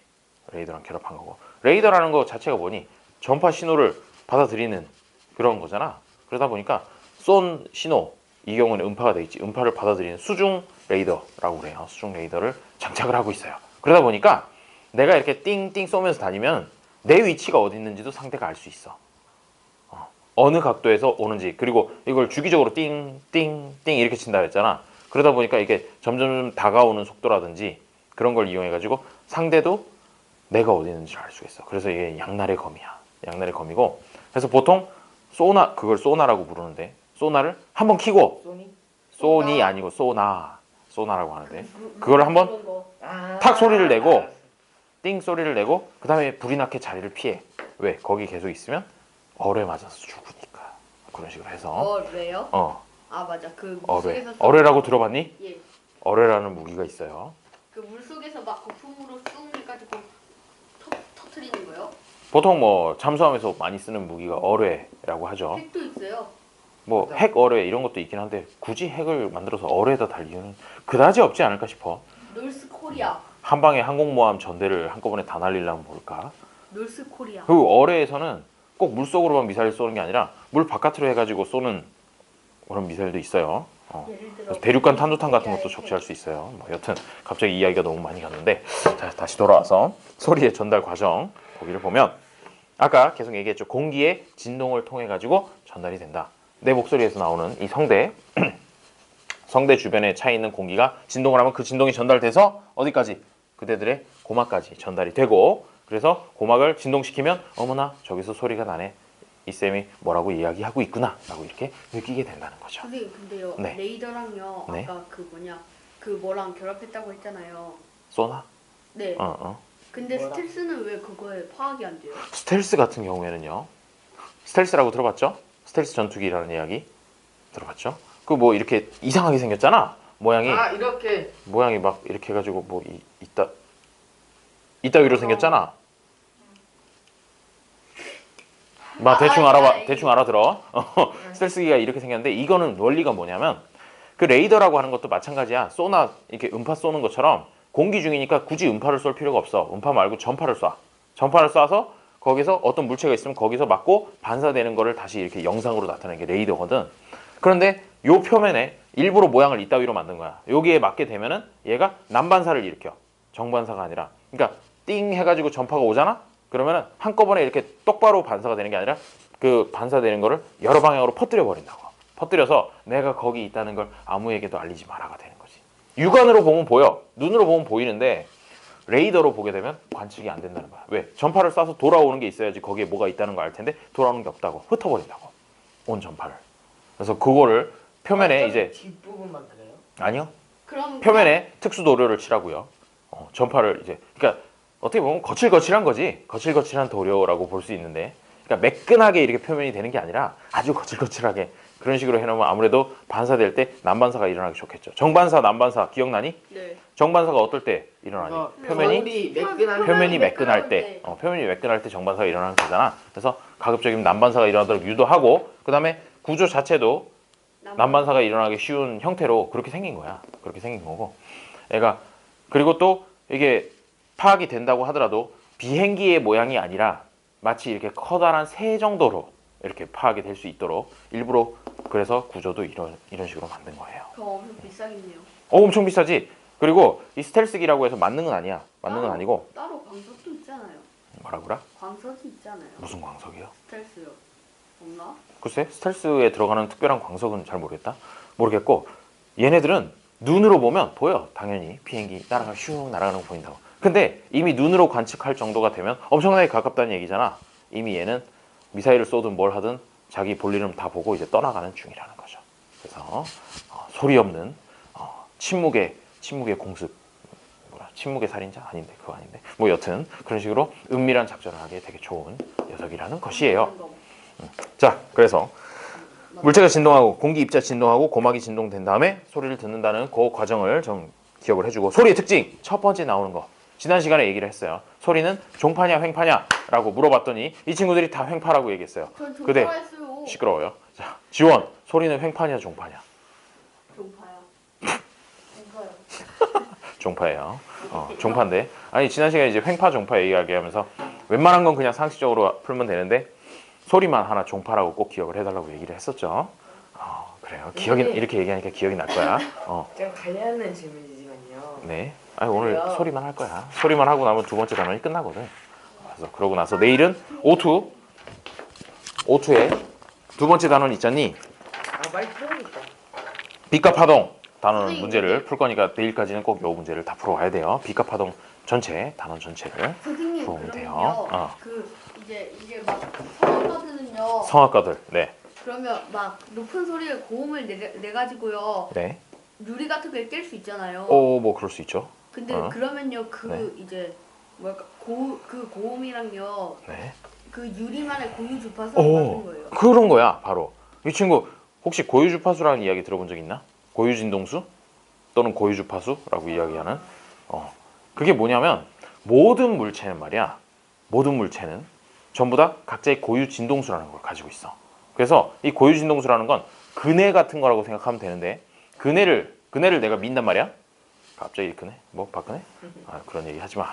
레이더랑 결합한 거고. 레이더라는 거 자체가 뭐니? 전파 신호를 받아들이는 그런 거잖아. 그러다 보니까 쏜 신호, 이 경우는 음파가 돼 있지. 음파를 받아들이는 수중 레이더라고 그래요. 수중 레이더를 장착을 하고 있어요. 그러다 보니까 내가 이렇게 띵띵 쏘면서 다니면 내 위치가 어디 있는지도 상대가 알 수 있어. 어느 각도에서 오는지. 그리고 이걸 주기적으로 띵띵띵 이렇게 친다 그랬잖아. 그러다 보니까 이게 점점 다가오는 속도라든지 그런 걸 이용해 가지고 상대도 내가 어디 있는지를 알 수 있어. 그래서 이게 양날의 검이야. 양날의 검이고. 그래서 보통 그걸 소나라고 부르는데, 소나를 한번 키고, 소니? 소니 아니고 소나라고 하는데, 그걸 한번 그런 거. 탁 소리를 내고, 띵 소리를 내고, 그 다음에 불이 나게 자리를 피해. 왜? 거기 계속 있으면 어뢰 맞아서 죽으니까. 그런 식으로 해서. 왜요? 아 맞아. 그 어뢰. 물속에서 어뢰라고 들어봤니? 예. 어뢰라는 무기가 있어요. 그 물속에서 막 거품으로 쑥 해가지고 터트리는 거요? 보통 뭐 잠수함에서 많이 쓰는 무기가 어뢰라고 하죠. 핵도 있어요. 뭐 핵 어뢰 이런 것도 있긴 한데 굳이 핵을 만들어서 어뢰에다 달 이유는 그다지 없지 않을까 싶어. 놀스 코리아. 한 방에 항공모함 전대를 한꺼번에 다 날리려면 뭘까? 놀스 코리아. 그리고 어뢰에서는 꼭 물속으로만 미사일 쏘는 게 아니라 물 바깥으로 해가지고 쏘는 그런 미사일도 있어요. 예를 들어 그래서 대륙간 탄도탄 같은 것도 적시할 수 있어요. 뭐 여튼 갑자기 이야기가 너무 많이 갔는데, 자, 다시 돌아와서 소리의 전달 과정 거기를 보면 아까 계속 얘기했죠. 공기의 진동을 통해 가지고 전달이 된다. 내 목소리에서 나오는 이 성대 주변에 차 있는 공기가 진동을 하면 그 진동이 전달돼서 어디까지? 그대들의 고막까지 전달이 되고, 그래서 고막을 진동시키면 어머나 저기서 소리가 나네. 이 쌤이 뭐라고 이야기하고 있구나 라고 이렇게 느끼게 된다는 거죠. 선생님 근데요. 네. 레이더랑요. 네. 아까 그 뭐랑 결합했다고 했잖아요. 쏘나? 네. 근데 뭐라? 스텔스는 왜 그거에 파악이 안 돼요? 스텔스 같은 경우에는요. 스텔스라고 들어봤죠? 스텔스 전투기라는 이야기 들어봤죠? 그 뭐 이렇게 이상하게 생겼잖아. 모양이 이렇게 막 이렇게 해가지고 뭐 이따위로 생겼잖아. 막 대충 알아들어. 스텔스기가 이렇게 생겼는데 이거는 원리가 뭐냐면 그 레이더라고 하는 것도 마찬가지야. 쏘나 이렇게 음파 쏘는 것처럼 공기 중이니까 굳이 음파를 쏠 필요가 없어. 음파 말고 전파를 쏴. 전파를 쏴서 거기서 어떤 물체가 있으면 거기서 맞고 반사되는 거를 다시 이렇게 영상으로 나타내는 게 레이더거든. 그런데 요 표면에 일부러 모양을 이따위로 만든 거야. 여기에 맞게 되면은 얘가 난반사를 일으켜. 정반사가 아니라. 그러니까 띵 해가지고 전파가 오잖아? 그러면은 한꺼번에 이렇게 똑바로 반사가 되는 게 아니라 그 반사되는 거를 여러 방향으로 퍼뜨려 버린다고. 퍼뜨려서 내가 거기 있다는 걸 아무에게도 알리지 마라가 되는 거지. 육안으로 보면 보여. 눈으로 보면 보이는데 레이더로 보게 되면 관측이 안 된다는 거야. 왜? 전파를 쏴서 돌아오는 게 있어야지 거기에 뭐가 있다는 걸 알 텐데 돌아오는 게 없다고. 흩어버린다고. 온 전파를. 그래서 그거를 표면에 이제 뒷부분만 그래요? 아니요. 그럼 표면에 특수 도료를 칠하고요. 전파를 이제 그러니까 어떻게 보면 거칠거칠한 거지. 거칠거칠한 도료라고 볼 수 있는데, 그러니까 매끈하게 이렇게 표면이 되는 게 아니라 아주 거칠거칠하게 그런 식으로 해놓으면 아무래도 반사될 때 난반사가 일어나기 좋겠죠. 정반사, 난반사 기억나니? 네. 정반사가 어떨 때 일어나니? 표면이 매끈할 때, 표면이 매끈할 때 정반사가 일어나는 거잖아. 그래서 가급적이면 난반사가 일어나도록 유도하고, 그 다음에 구조 자체도 난반사가 일어나기 쉬운 형태로 그렇게 생긴 거야. 그렇게 생긴 거고, 애가 그리고 또 이게 파악이 된다고 하더라도 비행기의 모양이 아니라 마치 이렇게 커다란 새 정도로 이렇게 파악이 될 수 있도록 일부러 그래서 구조도 이런 식으로 만든 거예요. 그거 엄청 비싸겠네요. 엄청 비싸지. 그리고 이 스텔스기라고 해서 맞는 건 아니야. 맞는 건 아니고. 따로 광석도 있잖아요. 뭐라고라? 광석이 있잖아요. 무슨 광석이요? 스텔스요. 없나? 글쎄 스텔스에 들어가는 특별한 광석은 잘 모르겠고 얘네들은 눈으로 보면 보여. 당연히 비행기 슝 날아가는 거 보인다고. 근데 이미 눈으로 관측할 정도가 되면 엄청나게 가깝다는 얘기잖아. 이미 얘는 미사일을 쏘든 뭘 하든 자기 볼일은 다 보고 이제 떠나가는 중이라는 거죠. 그래서 소리 없는 침묵의 공습, 침묵의 살인자 아닌데 그거 아닌데 뭐 여튼 그런 식으로 은밀한 작전을 하기에 되게 좋은 녀석이라는 것이에요. 자, 그래서 물체가 진동하고 공기 입자 진동하고 고막이 진동된 다음에 소리를 듣는다는 그 과정을 좀 기억을 해주고 소리의 특징 첫 번째 나오는 거 지난 시간에 얘기를 했어요. 소리는 종파냐 횡파냐라고 물어봤더니 이 친구들이 다 횡파라고 얘기했어요. 전 그대 종파했어요. 시끄러워요. 자, 지원 소리는 횡파냐 종파냐? 종파야. 종파예요. 종파인데 아니 지난 시간에 이제 횡파 종파 얘기하면서 웬만한 건 그냥 상식적으로 풀면 되는데 소리만 하나 종파라고 꼭 기억을 해달라고 얘기를 했었죠. 그래요. 기억이 이렇게 얘기하니까 기억이 날 거야. 좀 관련된 질문이지만요. 네. 아니, 오늘 그래요? 소리만 할 거야. 소리만 하고 나면 두 번째 단원이 끝나거든. 그래서 그러고 나서 내일은 O2에 두 번째 단원 있잖니. 많이 풀어야겠다. 빛과 파동 단원 선생님, 문제를 풀 거니까 내일까지는 꼭 요 문제를 다 풀어와야 돼요. 빛과 파동 전체 단원 전체를 선생님 풀어오면 돼요. 그러면요. 그 이제 막 성악가들은요. 성악가들. 네. 그러면 막 높은 소리에 고음을 내 가지고요. 네. 유리 같은 걸 깰 수 있잖아요. 뭐 그럴 수 있죠. 근데 그러면요 이제 뭐랄까 그 고음이랑요 네. 그 유리만의 고유 주파수가 맞는 거예요. 그런 거야, 바로. 이 친구 혹시 고유 주파수라는 이야기 들어본 적 있나? 고유 진동수 또는 고유 주파수라고 이야기하는 그게 뭐냐면 모든 물체는 말이야. 모든 물체는 전부 다 각자의 고유 진동수라는 걸 가지고 있어. 그래서 이 고유 진동수라는 건 그네 같은 거라고 생각하면 되는데 그네를 내가 민단 말이야. 갑자기 그네? 뭐 박근혜? 그런 얘기 하지 마.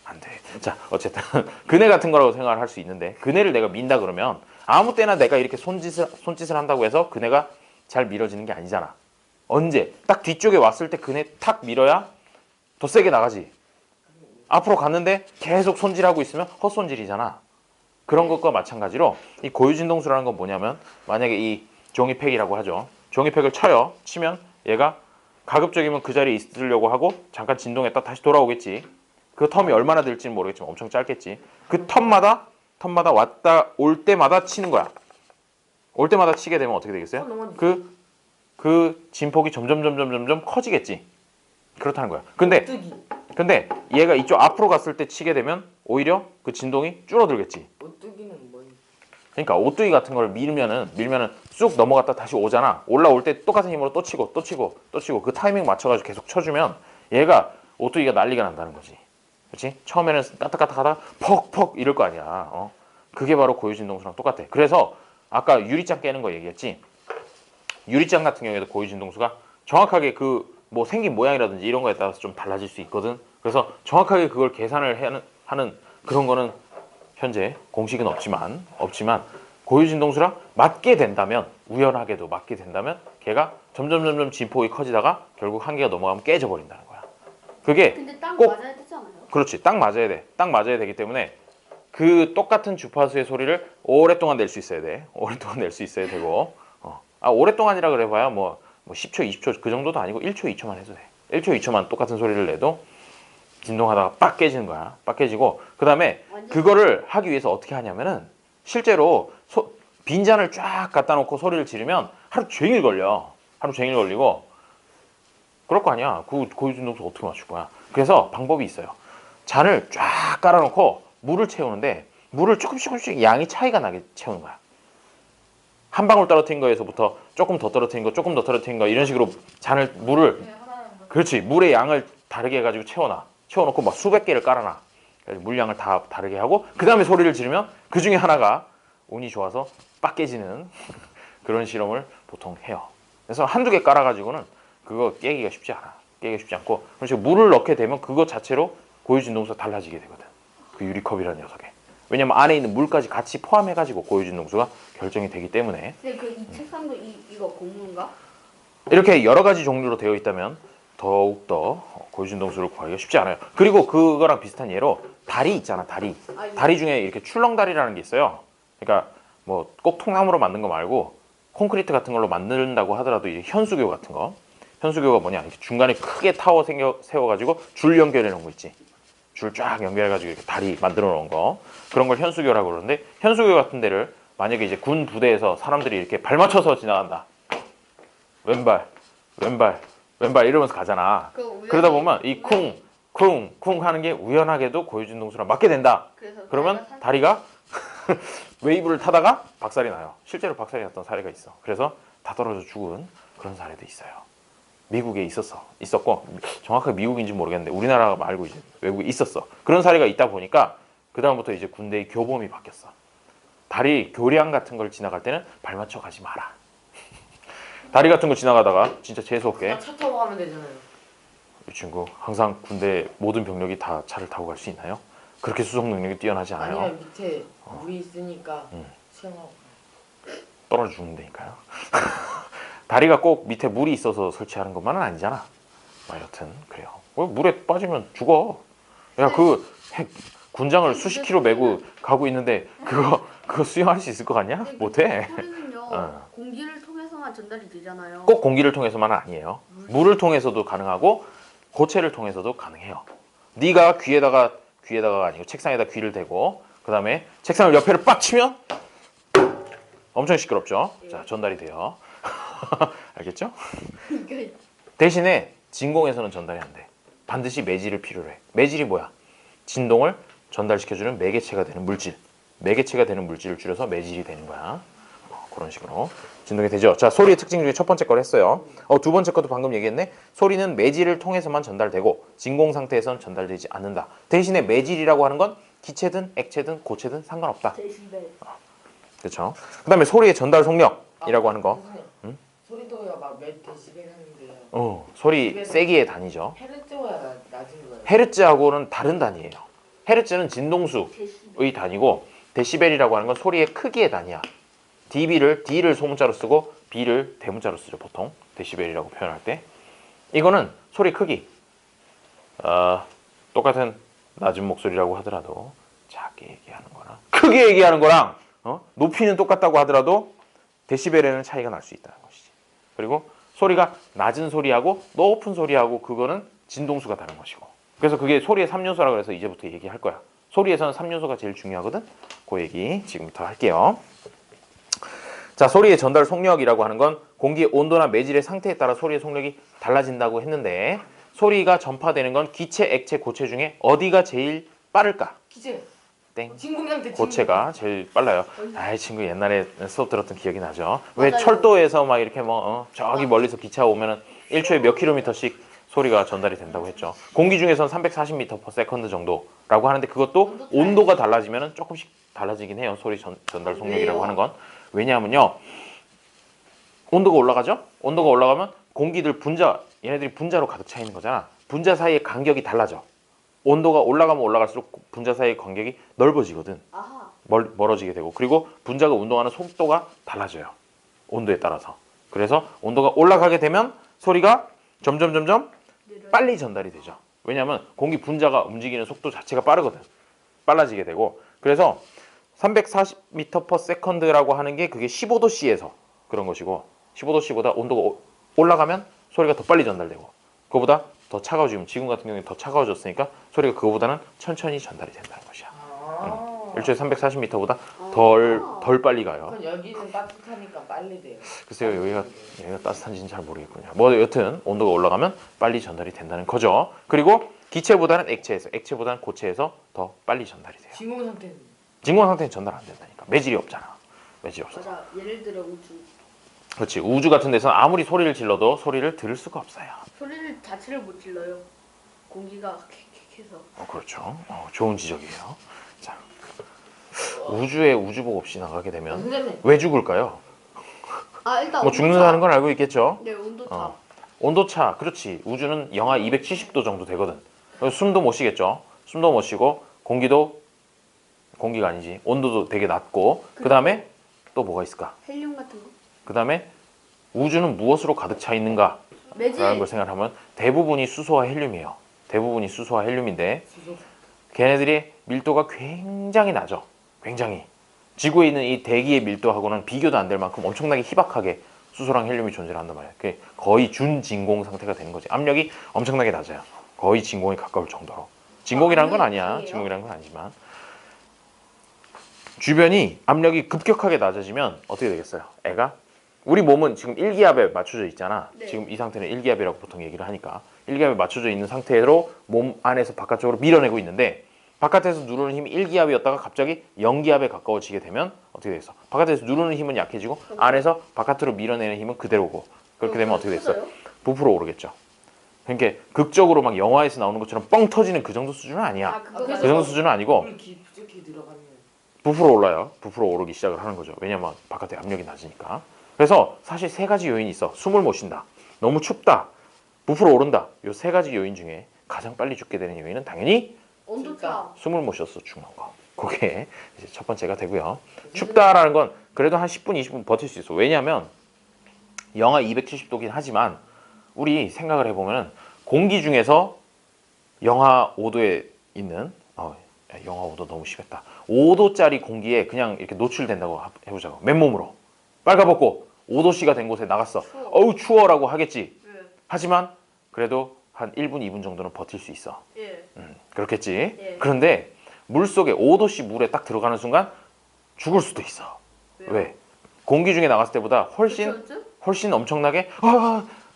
안 돼. 자, 어쨌든 그네 같은 거라고 생각을 할 수 있는데 그네를 내가 민다 그러면 아무 때나 내가 이렇게 손짓을 한다고 해서 그네가 잘 밀어지는 게 아니잖아. 언제? 딱 뒤쪽에 왔을 때 그네 탁 밀어야 더 세게 나가지. 앞으로 갔는데 계속 손질하고 있으면 헛손질이잖아. 그런 것과 마찬가지로 이 고유진동수라는 건 뭐냐면 만약에 이 종이팩이라고 하죠. 종이팩을 쳐요. 치면 얘가 가급적이면 그 자리에 있으려고 하고 잠깐 진동했다 다시 돌아오겠지. 그 텀이 얼마나 될지는 모르겠지만 엄청 짧겠지. 그 텀마다 왔다 올 때마다 치는 거야. 올 때마다 치게 되면 어떻게 되겠어요? 그 진폭이 점점 커지겠지. 그렇다는 거야. 근데 얘가 이쪽 앞으로 갔을 때 치게 되면 오히려 그 진동이 줄어들겠지. 오뚜기는 뭐예요? 그러니까 오뚜기 같은 걸 밀면은 쑥 넘어갔다 다시 오잖아. 올라올 때 똑같은 힘으로 또 치고 그 타이밍 맞춰가지고 계속 쳐주면 얘가 오뚜기가 난리가 난다는 거지. 그렇지? 처음에는 까딱까딱하다 퍽퍽 이럴 거 아니야. 그게 바로 고유진동수랑 똑같아. 그래서 아까 유리장 깨는 거 얘기했지. 유리장 같은 경우에도 고유진동수가 정확하게 그 뭐 생긴 모양이라든지 이런 거에 따라서 좀 달라질 수 있거든. 그래서 정확하게 그걸 계산을 하는 그런 거는 현재 공식은 없지만 고유진동수랑 맞게 된다면 우연하게도 맞게 된다면 걔가 점점 진폭이 커지다가 결국 한계가 넘어가면 깨져 버린다는 거야. 그게 근데 딱 꼭 맞아야 되지 않아요? 그렇지. 딱 맞아야 돼. 딱 맞아야 되기 때문에 그 똑같은 주파수의 소리를 오랫동안 낼 수 있어야 돼. 오랫동안 낼 수 있어야 되고 오랫동안이라 그래봐야 뭐 10초, 20초 그 정도도 아니고 1초, 2초만 해도 돼. 1초, 2초만 똑같은 소리를 내도 진동하다가 빡 깨지는 거야. 빡 깨지고 그 다음에 그거를 하기 위해서 어떻게 하냐면은 실제로 빈잔을 쫙 갖다 놓고 소리를 지르면 하루 종일 걸려. 하루 종일 걸리고 그럴 거 아니야. 그 고유진동수 어떻게 맞출 거야. 그래서 방법이 있어요. 잔을 쫙 깔아놓고 물을 채우는데 물을 조금씩 양이 차이가 나게 채우는 거야. 한 방울 떨어뜨린 거에서부터 조금 더 떨어뜨린 거 이런 식으로 물을 그렇지. 물의 양을 다르게 해가지고 채워놓고 막 수백 개를 깔아놔. 물량을 다 다르게 하고 그 다음에 소리를 지르면 그 중에 하나가 운이 좋아서 빡 깨지는 그런 실험을 보통 해요. 그래서 한두 개 깔아가지고는 그거 깨기가 쉽지 않아. 깨기가 쉽지 않고 그런 식으로 물을 넣게 되면 그거 자체로 고유진동수가 달라지게 되거든. 그 유리컵이라는 녀석에. 왜냐면 안에 있는 물까지 같이 포함해가지고 고유진동수가 결정이 되기 때문에. 근데 이 책상도 이거 고무인가? 이렇게 여러 가지 종류로 되어 있다면 더욱더 고유진동수를 구하기가 쉽지 않아요. 그리고 그거랑 비슷한 예로 다리 있잖아. 다리 중에 이렇게 출렁다리라는 게 있어요. 그러니까 뭐 꼭 통나무로 만든 거 말고 콘크리트 같은 걸로 만든다고 하더라도 이제 현수교 같은 거. 현수교가 뭐냐? 이렇게 중간에 크게 타워 세워가지고 줄 연결해 놓은 거 있지. 줄 쫙 연결해가지고 이렇게 다리 만들어 놓은 거. 그런 걸 현수교라고 그러는데 현수교 같은 데를 만약에 이제 군 부대에서 사람들이 이렇게 발 맞춰서 지나간다. 왼발 이러면서 가잖아. 그러다 보면 이 쿵 하는 게 우연하게도 고유진동수랑 맞게 된다. 그러면 다리가 웨이브를 타다가 박살이 나요. 실제로 박살이 났던 사례가 있어. 그래서 다 떨어져 죽은 그런 사례도 있어요. 미국에 있었고 정확하게 미국인지 모르겠는데 우리나라 말고 이제 외국에 있었어. 그런 사례가 있다 보니까 그 다음부터 이제 군대의 교범이 바뀌었어. 다리 교량 같은 걸 지나갈 때는 발 맞춰 가지 마라. 다리 같은 거 지나가다가 진짜 재수없게 차 타고 가면 되잖아요. 이 친구 항상 군대 모든 병력이 다 차를 타고 갈 수 있나요? 그렇게 수송 능력이 뛰어나지 않아요. 아니면 밑에 물이 있으니까 수영하고. 떨어져 죽는다니까요. 다리가 꼭 밑에 물이 있어서 설치하는 것만은 아니잖아. 여튼 그래요. 물에 빠지면 죽어. 야, 군장을 수십 킬로 메고 가고 있는데 그거 수영할 수 있을 것 같냐? 못해. 소리는요 어. 공기를 통해서만 전달이 되잖아요. 꼭 공기를 통해서만은 아니에요. 물을 통해서도 가능하고 고체를 통해서도 가능해요. 네가 귀에다가 아니고 책상에다 귀를 대고 그 다음에 책상을 옆에를 빡 치면 엄청 시끄럽죠. 자, 전달이 돼요. 알겠죠? 대신에 진공에서는 전달이 안 돼. 반드시 매질을 필요로 해. 매질이 뭐야? 진동을 전달시켜주는 매개체가 되는 물질. 매개체가 되는 물질을 줄여서 매질이 되는 거야. 그런 식으로 진동이 되죠. 자, 소리의 특징 중에 첫 번째 걸 했어요. 두 번째 것도 방금 얘기했네. 소리는 매질을 통해서만 전달되고 진공 상태에서는 전달되지 않는다. 대신에 매질이라고 하는 건 기체든 액체든 고체든 상관없다. 그렇죠. 그다음에 소리의 전달 속력이라고 하는 거. 응? 소리도가 막몇 데시벨 하는데요. 소리 세기의 단위죠. 헤르츠보다 낮은 거예요. 헤르츠하고는 다른 단위예요. 헤르츠는 진동수의 단위고 데시벨이라고 하는 건 소리의 크기의 단위야. D를 소문자로 쓰고 B를 대문자로 쓰죠. 보통 데시벨이라고 표현할 때. 이거는 소리 크기. 똑같은 낮은 목소리라고 하더라도 작게 얘기하는 거랑 크게 얘기하는 거랑 높이는 똑같다고 하더라도 데시벨에는 차이가 날 수 있다는 것이지. 그리고 소리가 낮은 소리하고 높은 소리하고 그거는 진동수가 다른 것이고. 그래서 그게 소리의 3요소라고 해서 이제부터 얘기할 거야. 소리에서는 3요소가 제일 중요하거든. 그 얘기 지금부터 할게요. 자, 소리의 전달 속력이라고 하는 건 공기의 온도나 매질의 상태에 따라 소리의 속력이 달라진다고 했는데 소리가 전파되는 건 기체, 액체, 고체 중에 어디가 제일 빠를까? 기체. 땡. 진공 상태. 고체가 제일 빨라요. 아이 친구 옛날에 수업 들었던 기억이 나죠. 왜 맞아요. 철도에서 막 이렇게 저기 멀리서 기차 오면은 1초에 몇 킬로미터씩 소리가 전달이 된다고 했죠. 공기 중에서는 340m/s 정도라고 하는데 그것도 온도가 달라지면은 조금씩 달라지긴 해요. 소리 전달 속력이라고 하는 건. 왜냐하면요. 온도가 올라가죠? 온도가 올라가면 공기들 얘네들이 분자로 가득 차 있는 거잖아. 분자 사이의 간격이 달라져. 온도가 올라가면 올라갈수록 분자 사이의 간격이 넓어지거든. 아하. 멀어지게 되고 그리고 분자가 운동하는 속도가 달라져요. 온도에 따라서. 그래서 온도가 올라가게 되면 소리가 점점 빨리 전달이 되죠. 왜냐하면 공기 분자가 움직이는 속도 자체가 빠르거든. 빨라지게 되고 그래서 340m/s라고 하는 게 그게 15도씨에서 그런 것이고 15도씨보다 온도가 올라가면 소리가 더 빨리 전달되고 그거보다 더 차가워지면 지금 같은 경우에 더 차가워졌으니까 소리가 그거보다는 천천히 전달이 된다는 것이야. 1초에 340m보다 덜 빨리 가요. 그럼 여기는 따뜻하니까 빨리 돼요. 글쎄요, 여기가 따뜻한지는 잘 모르겠군요. 뭐 여튼 온도가 올라가면 빨리 전달이 된다는 거죠. 그리고 기체보다는 액체보다는 고체에서 더 빨리 전달이 돼요. 진공 상태는? 진공 상태는 전달 안 된다니까. 매질이 없잖아. 매질이 없어. 맞아. 예를 들어 우주. 그렇지. 우주 같은 데서는 아무리 소리를 질러도 소리를 들을 수가 없어요. 소리를 자체를 못 질러요. 공기가 킥킥해서. 그렇죠. 좋은 지적이에요. 자, 우주에 우주복 없이 나가게 되면 선생님. 왜 죽을까요? 일단 뭐 죽는다는 건 알고 있겠죠. 네, 온도차. 온도차, 그렇지. 우주는 영하 270도 정도 되거든. 숨도 못 쉬겠죠. 숨도 못 쉬고 공기가 아니지. 온도도 되게 낮고 그 다음에 또 뭐가 있을까? 헬륨 같은 거. 그 다음에 우주는 무엇으로 가득 차 있는가? 매질. 라는 걸 생각하면 대부분이 수소와 헬륨이에요. 대부분이 수소와 헬륨인데 수소. 걔네들이 밀도가 굉장히 낮아. 굉장히. 지구에 있는 이 대기의 밀도하고는 비교도 안 될 만큼 엄청나게 희박하게 수소랑 헬륨이 존재한단 말이야. 그게 거의 준진공 상태가 되는 거지. 압력이 엄청나게 낮아요. 거의 진공에 가까울 정도로. 진공이라는 건 아니야. 압력이 진공이라는 건 아니지만 주변이 압력이 급격하게 낮아지면 어떻게 되겠어요? 애가 우리 몸은 지금 1기압에 맞춰져 있잖아. 네. 지금 이 상태는 1기압이라고 보통 얘기를 하니까 1기압에 맞춰져 있는 상태로 몸 안에서 바깥쪽으로 밀어내고 있는데 바깥에서 누르는 힘이 1기압이었다가 갑자기 0기압에 가까워지게 되면 어떻게 되겠어? 바깥에서 누르는 힘은 약해지고 안에서 바깥으로 밀어내는 힘은 그대로고 그렇게 되면 어떻게 되겠어? 커져요? 부풀어 오르겠죠. 그러니까 극적으로 막 영화에서 나오는 것처럼 뻥 터지는 그 정도 수준은 아니야. 아 그거 그 정도 수준은 아니고 물 깊숙이 들어가면 부풀어 올라요. 부풀어 오르기 시작을 하는 거죠. 왜냐면 바깥에 압력이 낮으니까. 그래서 사실 세 가지 요인이 있어. 숨을 못 쉰다. 너무 춥다. 부풀어 오른다. 요 세 가지 요인 중에 가장 빨리 죽게 되는 요인은 당연히 온도차. 숨을 못 쉬어서 죽는 거. 그게 이제 첫 번째가 되고요. 춥다라는 건 그래도 한 10분, 20분 버틸 수 있어. 왜냐하면 영하 270도긴 하지만 우리 생각을 해보면 공기 중에서 영하 5도에 있는 영하 5도 너무 심했다. 5도짜리 공기에 그냥 이렇게 노출된다고 해보자고. 맨몸으로 빨가벗고 5도씨가 된 곳에 나갔어. 추워. 어우 추워라고 하겠지. 예. 하지만 그래도 한 1분, 2분 정도는 버틸 수 있어. 예. 그렇겠지. 예. 그런데 물속에 5도씨 물에 딱 들어가는 순간 죽을 수도 있어. 왜요? 왜? 공기 중에 나갔을 때보다 훨씬 그쵸? 훨씬 엄청나게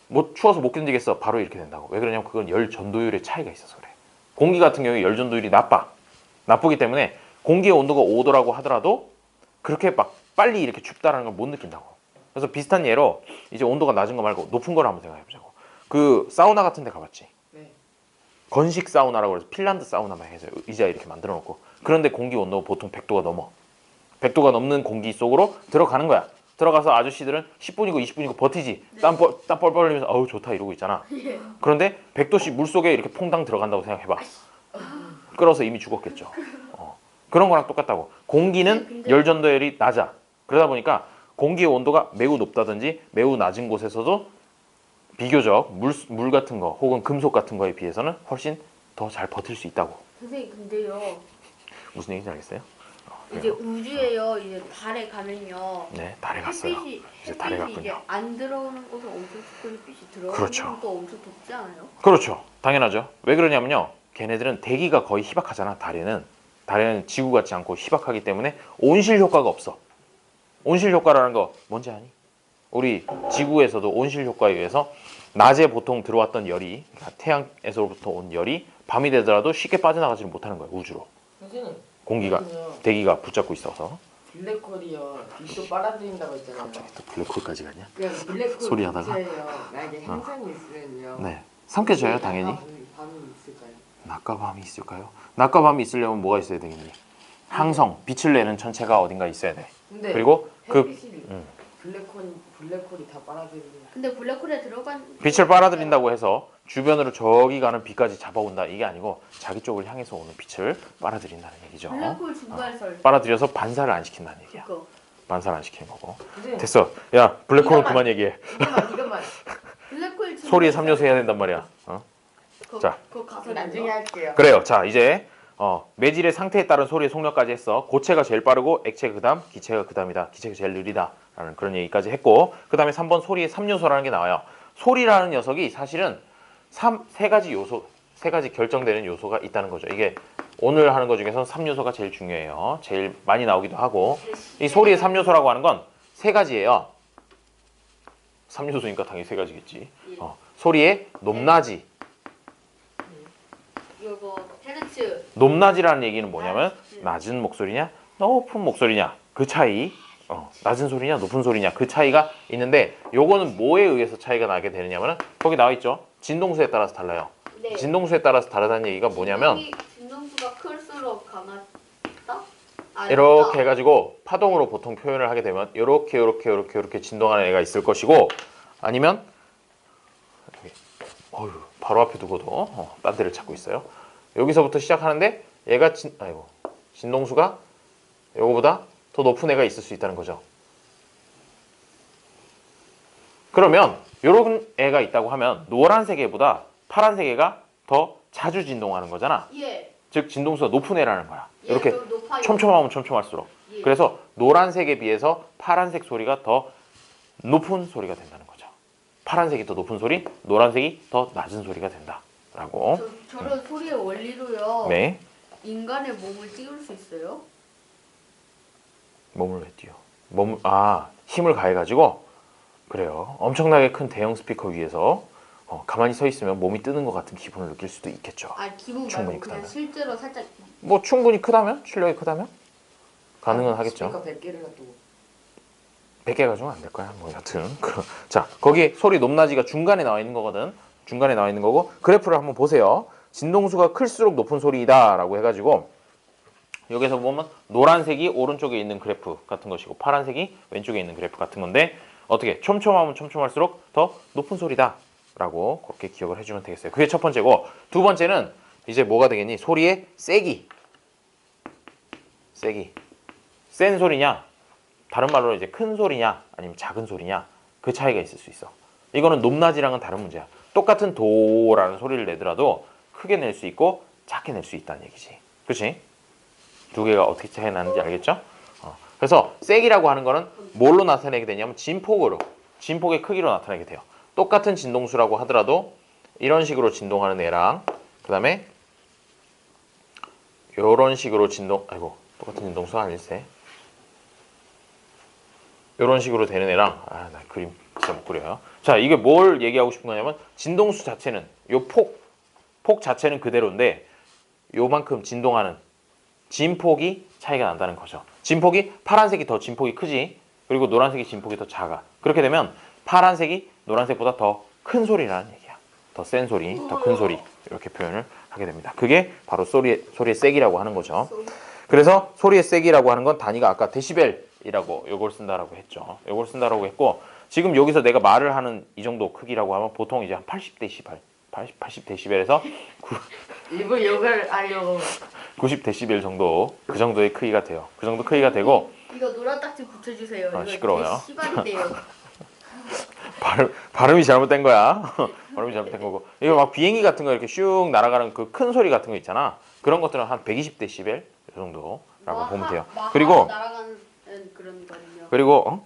뭐 추워서 못 견디겠어. 바로 이렇게 된다고. 왜 그러냐면 그건 열 전도율의 차이가 있어서 그래. 공기 같은 경우에 열 전도율이 나쁘기 때문에 공기의 온도가 5도라고 하더라도 그렇게 막 빨리 이렇게 춥다라는 걸 못 느낀다고. 그래서 비슷한 예로 이제 온도가 낮은 거 말고 높은 걸 한번 생각해 보자고. 그 사우나 같은 데 가봤지? 네. 건식 사우나라고 해서 핀란드 사우나만 해서 의자 이렇게 만들어 놓고 그런데 공기 온도가 보통 100도가 넘어. 100도가 넘는 공기 속으로 들어가는 거야. 들어가서 아저씨들은 10분이고 20분이고 버티지. 땀 뻘뻘 흘리면서 어우 좋다 이러고 있잖아. 그런데 100도씨 물속에 이렇게 퐁당 들어간다고 생각해봐. 끓어서 이미 죽었겠죠. 그런 거랑 똑같다고. 공기는 근데- 열 전도율이 낮아. 그러다 보니까 공기의 온도가 매우 높다든지 매우 낮은 곳에서도 비교적 물 같은 거 혹은 금속 같은 거에 비해서는 훨씬 더 잘 버틸 수 있다고. 선생님 근데요. 무슨 얘기인지 알겠어요? 이제 우주에요. 이제 달에 가면요. 네, 달에 갔어요. 이제 달에 햇빛이 이제 갔군요. 안 들어오는 곳은 엄청 춥고 햇빛이 들어오는 그렇죠. 곳은 또 엄청 덥지 않아요? 그렇죠. 당연하죠. 왜 그러냐면요. 걔네들은 대기가 거의 희박하잖아. 달에는 지구 같지 않고 희박하기 때문에 온실 효과가 없어. 온실 효과라는 거 뭔지 아니? 우리 지구에서도 온실 효과에 의해서 낮에 보통 들어왔던 열이, 그러니까 태양에서부터 온 열이 밤이 되더라도 쉽게 빠져나가지를 못하는 거예요. 우주로. 선생님 공기가, 그러면요, 대기가 붙잡고 있어서. 블랙홀이요 빛도 빨아들인다고 했잖아요. 또 블랙홀까지 가냐? 그 블랙홀 소리 하다가? 근처에요 만약에 행성이 있으면요. 네. 삼켜져요, 당연히. 밤이 있을까요? 낮과 밤이 있을까요? 낮과 밤이 있으려면 뭐가 있어야 되겠니? 항성, 빛을 내는 천체가 어딘가 있어야 돼. 근데 그리고 그 햇빛이 블랙홀이 다 빨아들이는. 근데 블랙홀에 들어간 빛을 빨아들인다고 해서 주변으로 저기 가는 빛까지 잡아온다 이게 아니고 자기 쪽을 향해서 오는 빛을 빨아들인다는 얘기죠. 블랙홀 중발설 빨아들여서 반사를 안 시킨다는 얘기야. 그거. 반사를 안 시키는 거고. 선생님, 됐어. 야 블랙홀은 이것만- 그만 얘기해. 이것만 블랙홀 소리에 3요소 해야 된단 말이야. 자. 그거 가서 나중에 할게요. 그래요. 자 이제 매질의 상태에 따른 소리의 속력까지 했어. 고체가 제일 빠르고 액체가 그다음, 기체가 그다음이다. 기체가 제일 느리다라는 그런 얘기까지 했고 그 다음에 3번 소리의 3요소라는 게 나와요. 소리라는 녀석이 사실은 세 가지 결정되는 요소가 있다는 거죠. 이게 오늘 하는 것 중에서는 3요소가 제일 중요해요. 제일 많이 나오기도 하고 이 소리의 3요소라고 하는 건 세 가지예요. 3요소니까 당연히 세 가지겠지. 소리의 높낮이. 이거 헤르츠 높낮이라는 얘기는 뭐냐면 낮은 목소리냐 높은 목소리냐 그 차이. 낮은 소리냐 높은 소리냐 그 차이가 있는데 요거는 뭐에 의해서 차이가 나게 되느냐면 거기 나와 있죠. 진동수에 따라서 달라요. 네. 진동수에 따라서 다르다는 얘기가 뭐냐면 진동수가 클수록 강하다? 이렇게 해가지고 파동으로 보통 표현을 하게 되면 이렇게 진동하는 애가 있을 것이고 아니면 바로 앞에 두고도 딴 데를 찾고 있어요. 여기서부터 시작하는데 얘가 진동수가 요거보다 더 높은 애가 있을 수 있다는 거죠. 그러면 이런 애가 있다고 하면 노란색 애보다 파란색 애가 더 자주 진동하는 거잖아. 예. 즉 진동수가 높은 애라는 거야. 예, 이렇게 좀 높아요. 촘촘하면 촘촘할수록. 예. 그래서 노란색에 비해서 파란색 소리가 더 높은 소리가 된다는 거죠. 파란색이 더 높은 소리, 노란색이 더 낮은 소리가 된다라고. 저런 소리의 원리로요. 네. 인간의 몸을 띄울 수 있어요? 몸을 왜 띄워? 힘을 가해가지고 그래요. 엄청나게 큰 대형 스피커 위에서 가만히 서 있으면 몸이 뜨는 것 같은 기분을 느낄 수도 있겠죠. 기분 충분히 말고 그냥 크다면. 실제로 살짝 뭐 충분히 크다면? 출력이 크다면? 가능은 하겠죠. 스피커 100개를 놔두고 100개 가지고는 안 될 거야. 뭐 여튼 자, 거기 소리 높낮이가 중간에 나와 있는 거거든. 중간에 나와 있는 거고 그래프를 한번 보세요. 진동수가 클수록 높은 소리이다라고 해가지고 여기서 보면 노란색이 오른쪽에 있는 그래프 같은 것이고 파란색이 왼쪽에 있는 그래프 같은 건데 어떻게 촘촘하면 촘촘할수록 더 높은 소리다라고 그렇게 기억을 해주면 되겠어요. 그게 첫 번째고 두 번째는 이제 뭐가 되겠니? 소리의 세기. 센 소리냐? 다른 말로 이제 큰 소리냐? 아니면 작은 소리냐? 그 차이가 있을 수 있어. 이거는 높낮이랑은 다른 문제야. 똑같은 도라는 소리를 내더라도 크게 낼 수 있고 작게 낼 수 있다는 얘기지. 그렇지? 두 개가 어떻게 차이 나는지 알겠죠? 그래서 세기라고 하는 거는 뭘로 나타내게 되냐면 진폭으로, 진폭의 크기로 나타내게 돼요. 똑같은 진동수라고 하더라도 이런 식으로 진동하는 애랑 그 다음에 이런 식으로 똑같은 진동수가 아닐세. 이런 식으로 되는 애랑 나 그림 진짜 못 그려요. 자, 이게 뭘 얘기하고 싶은 거냐면 진동수 자체는 요 폭 자체는 그대로인데 요만큼 진동하는 진폭이 차이가 난다는 거죠. 진폭이 파란색이 더 진폭이 크지. 그리고 노란색이 진폭이 더 작아. 그렇게 되면 파란색이 노란색보다 더 큰 소리라는 얘기야. 더 센 소리, 더 큰 소리 이렇게 표현을 하게 됩니다. 그게 바로 소리의 세기라고 하는 거죠. 그래서 소리의 세기라고 하는 건 단위가 아까 데시벨이라고 요걸 쓴다라고 했죠. 요걸 쓴다라고 했고 지금 여기서 내가 말을 하는 이 정도 크기라고 하면 보통 이제 한 80데시벨 80데시벨에서 일부 욕을 하려고 90데시벨 정도 그 정도의 크기가 돼요. 그 정도 크기가 되고 이거 노란 딱지 붙여주세요. 이거 시끄러워요. 시발인데요. 발음이 잘못된 거야. 발음이 잘못된 거고 이거 막 비행기 같은 거 이렇게 슉 날아가는 그 큰 소리 같은 거 있잖아. 그런 것들은 한 120데시벨 정도라고 보면 돼요. 그리고 날아가는 그런 거는요. 그리고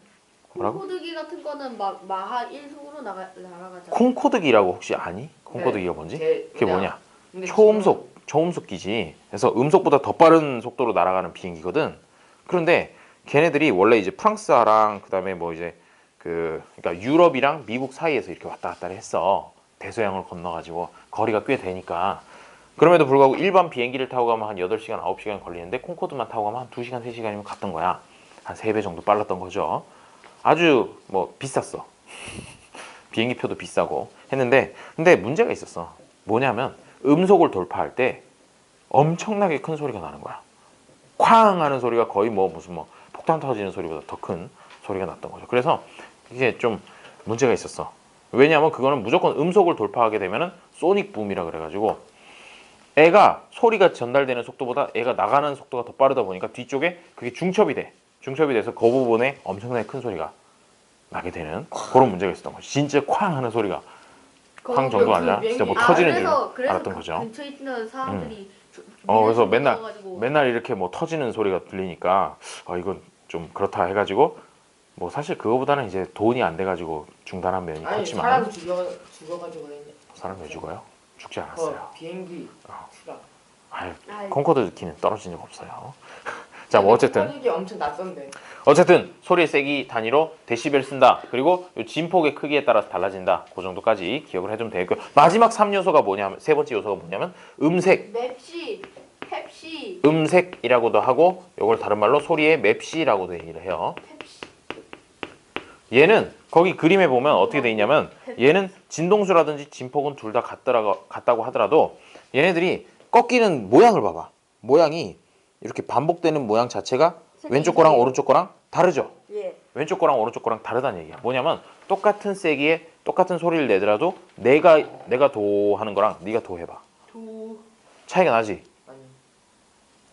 뭐라고? 콩코드기 같은 거는 막 마하 1속으로 날아가잖아. 콩코드기라고 혹시 아니? 콩코드기가 뭔지? 그게 뭐냐? 초음속기지. 그래서 음속보다 더 빠른 속도로 날아가는 비행기거든. 그런데 걔네들이 원래 이제 프랑스랑 그다음에 뭐 이제 그러니까 유럽이랑 미국 사이에서 이렇게 왔다 갔다 했어. 대서양을 건너가지고 거리가 꽤 되니까. 그럼에도 불구하고 일반 비행기를 타고 가면 한 8시간, 9시간 걸리는데 콩코드만 타고 가면 한 2시간, 3시간이면 갔던 거야. 한 3배 정도 빨랐던 거죠. 아주 뭐 비쌌어. 비행기 표도 비싸고 했는데 근데 문제가 있었어. 뭐냐면 음속을 돌파할 때 엄청나게 큰 소리가 나는 거야. 쾅 하는 소리가 거의 뭐 무슨 뭐 폭탄 터지는 소리보다 더 큰 소리가 났던 거죠. 그래서 이게 좀 문제가 있었어. 왜냐하면 그거는 무조건 음속을 돌파하게 되면은 소닉 붐이라 그래가지고 애가 소리가 전달되는 속도보다 애가 나가는 속도가 더 빠르다 보니까 뒤쪽에 그게 중첩이 돼서 그 부분에 엄청나게 큰 소리가 나게 되는 그런 문제가 있었던 거죠. 진짜 쾅 하는 소리가 쾅 정도가 아니라 진짜 뭐 터지는 줄 알았던 거죠. 근처에 있는 사람들이 그래서 맨날 이렇게 뭐 터지는 소리가 들리니까 이건 좀 그렇다 해가지고 뭐 사실 그거보다는 이제 돈이 안 돼가지고 중단한 면이 컸지만 사람 죽어가지고 그랬네. 사람 왜 죽어요? 죽지 않았어요. 비행기 추락. 콩코드 키는 떨어진 적 없어요. 자, 뭐 어쨌든 콩코드기 엄청 낯선데. 어쨌든 소리의 세기 단위로 데시벨 쓴다. 그리고 요 진폭의 크기에 따라서 달라진다. 그 정도까지 기억을 해두면 되겠고 마지막 3요소가 뭐냐면 세 번째 요소가 뭐냐면 음색. 맵시, 펩시. 음색이라고도 하고 이걸 다른 말로 소리의 맵시라고도 얘기를 해요. 펩시. 얘는 거기 그림에 보면 어떻게 돼 있냐면 얘는 진동수라든지 진폭은 둘 다 같다고 하더라도 얘네들이 꺾이는 모양을 봐봐. 모양이 이렇게 반복되는 모양 자체가 왼쪽 거랑 오른쪽 거랑 다르죠? 예. 왼쪽 거랑 오른쪽 거랑 다르다는 얘기야. 뭐냐면 똑같은 세기에 똑같은 소리를 내더라도 내가 도 하는 거랑 네가 도 해봐. 도. 차이가 나지? 아니.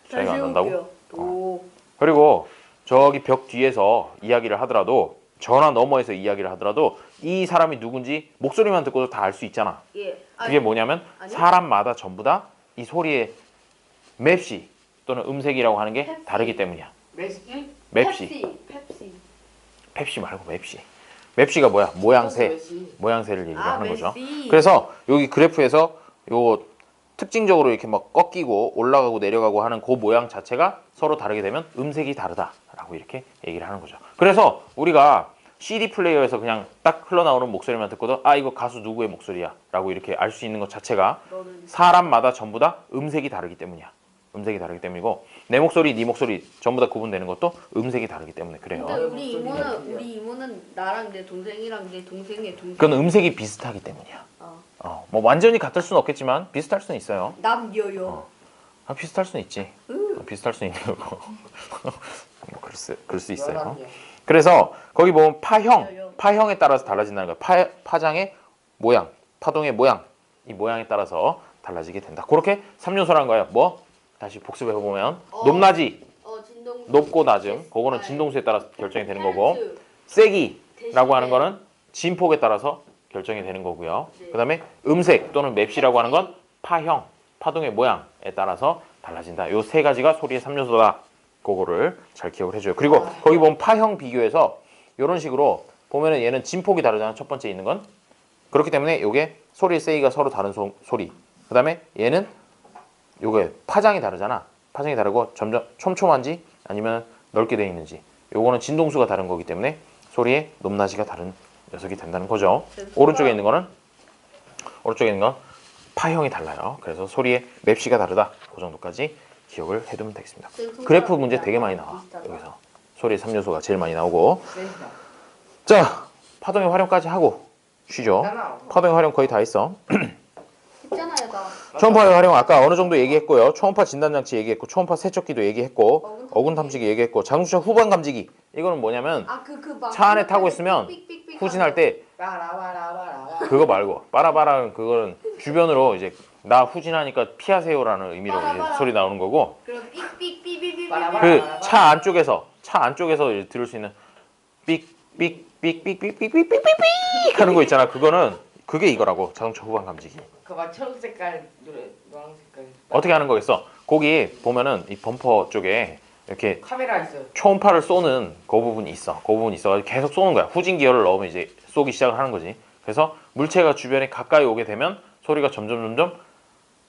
차이가 안 난다고? 도. 그리고 저기 벽 뒤에서 이야기를 하더라도 전화 너머에서 이야기를 하더라도 이 사람이 누군지 목소리만 듣고도 다 알 수 있잖아. 예. 그게 뭐냐면 사람마다 전부 다 이 소리의 맵시 또는 음색이라고 하는 게 다르기 때문이야. 맵시? 맵시. 펩시. 펩시 말고 맵시. 맵시가 뭐야? 모양새를 얘기를 하는 거죠. 맵시. 그래서 여기 그래프에서 요 특징적으로 이렇게 막 꺾이고 올라가고 내려가고 하는 그 모양 자체가 서로 다르게 되면 음색이 다르다라고 이렇게 얘기를 하는 거죠. 그래서 우리가 CD 플레이어에서 그냥 딱 흘러나오는 목소리만 듣고도 이거 가수 누구의 목소리야 라고 이렇게 알 수 있는 것 자체가 사람마다 전부 다 음색이 다르기 때문이야. 음색이 다르기 때문이고 내 목소리, 네 목소리 전부 다 구분되는 것도 음색이 다르기 때문에 그래요. 근데 우리 이모는 나랑 내 동생이랑 내 동생의 동생. 그건 음색이 비슷하기 때문이야. 뭐 완전히 같을 수는 없겠지만 비슷할 수는 있어요. 남여요. 비슷할 수는 있지. 비슷할 수는 있는 거고. 뭐 그럴 수 있어요. 열합이요. 그래서 거기 보면 파형에 따라서 달라진다는 거야. 파장의 모양, 파동의 모양, 이 모양에 따라서 달라지게 된다. 그렇게 3요소라는 거예요. 뭐? 다시 복습해 보면 높낮이, 진동수. 높고 낮음, 그거는 진동수에 따라서 결정이 되는 거고 세기라고 하는 거는 진폭에 따라서 결정이 되는 거고요. 네. 그 다음에 음색 또는 맵시라고 하는 건 파형, 파동의 모양에 따라서 달라진다. 요 세 가지가 소리의 3요소다. 그거를 잘 기억을 해줘요. 그리고 거기 보면 파형 비교해서 이런 식으로 보면은 얘는 진폭이 다르잖아. 첫 번째 있는 건. 그렇기 때문에 요게 소리의 세기가 서로 다른 소리. 그 다음에 얘는 요게 파장이 다르잖아. 파장이 다르고 점점 촘촘한지 아니면 넓게 되어 있는지. 요거는 진동수가 다른 거기 때문에 소리의 높낮이가 다른 녀석이 된다는 거죠. 오른쪽에 있는 건 파형이 달라요. 그래서 소리의 맵시가 다르다. 그 정도까지 기억을 해두면 되겠습니다. 그래프 문제 되게 많이 나와. 여기서 소리의 3요소가 제일 많이 나오고. 센다. 자, 파동의 활용까지 하고 쉬죠. 파동의 활용 거의 다 했어. 했잖아요, 나. 초음파의 활용 아까 어느 정도 얘기했고요. 초음파 진단장치 얘기했고 초음파 세척기도 얘기했고 어군 탐지기 얘기했고 장수차 후방 감지기. 이거는 뭐냐면 차 안에 타고 있으면 후진할 때 빠라바라바라. 그거 말고 빠라바라는 그거는 주변으로 이제 나 후진하니까 피하세요라는 의미로 이제 소리 나오는 거고 그럼 삑삑삑삑삑. 그 차 안쪽에서 이제 들을 수 있는 삑삑삑삑삑삑삑삑삑삑 하는 거 있잖아. 그게 이거라고 자동차 후방 감지기. 그막 초록색깔 노랑 색깔. 어떻게 하는 거겠어? 거기 보면은 이 범퍼 쪽에 이렇게 카메라 있어요. 초음파를 쏘는 그 부분이 있어. 그 부분이 있어가지고 계속 쏘는 거야. 후진 기어를 넣으면 이제 쏘기 시작을 하는 거지. 그래서 물체가 주변에 가까이 오게 되면 소리가 점점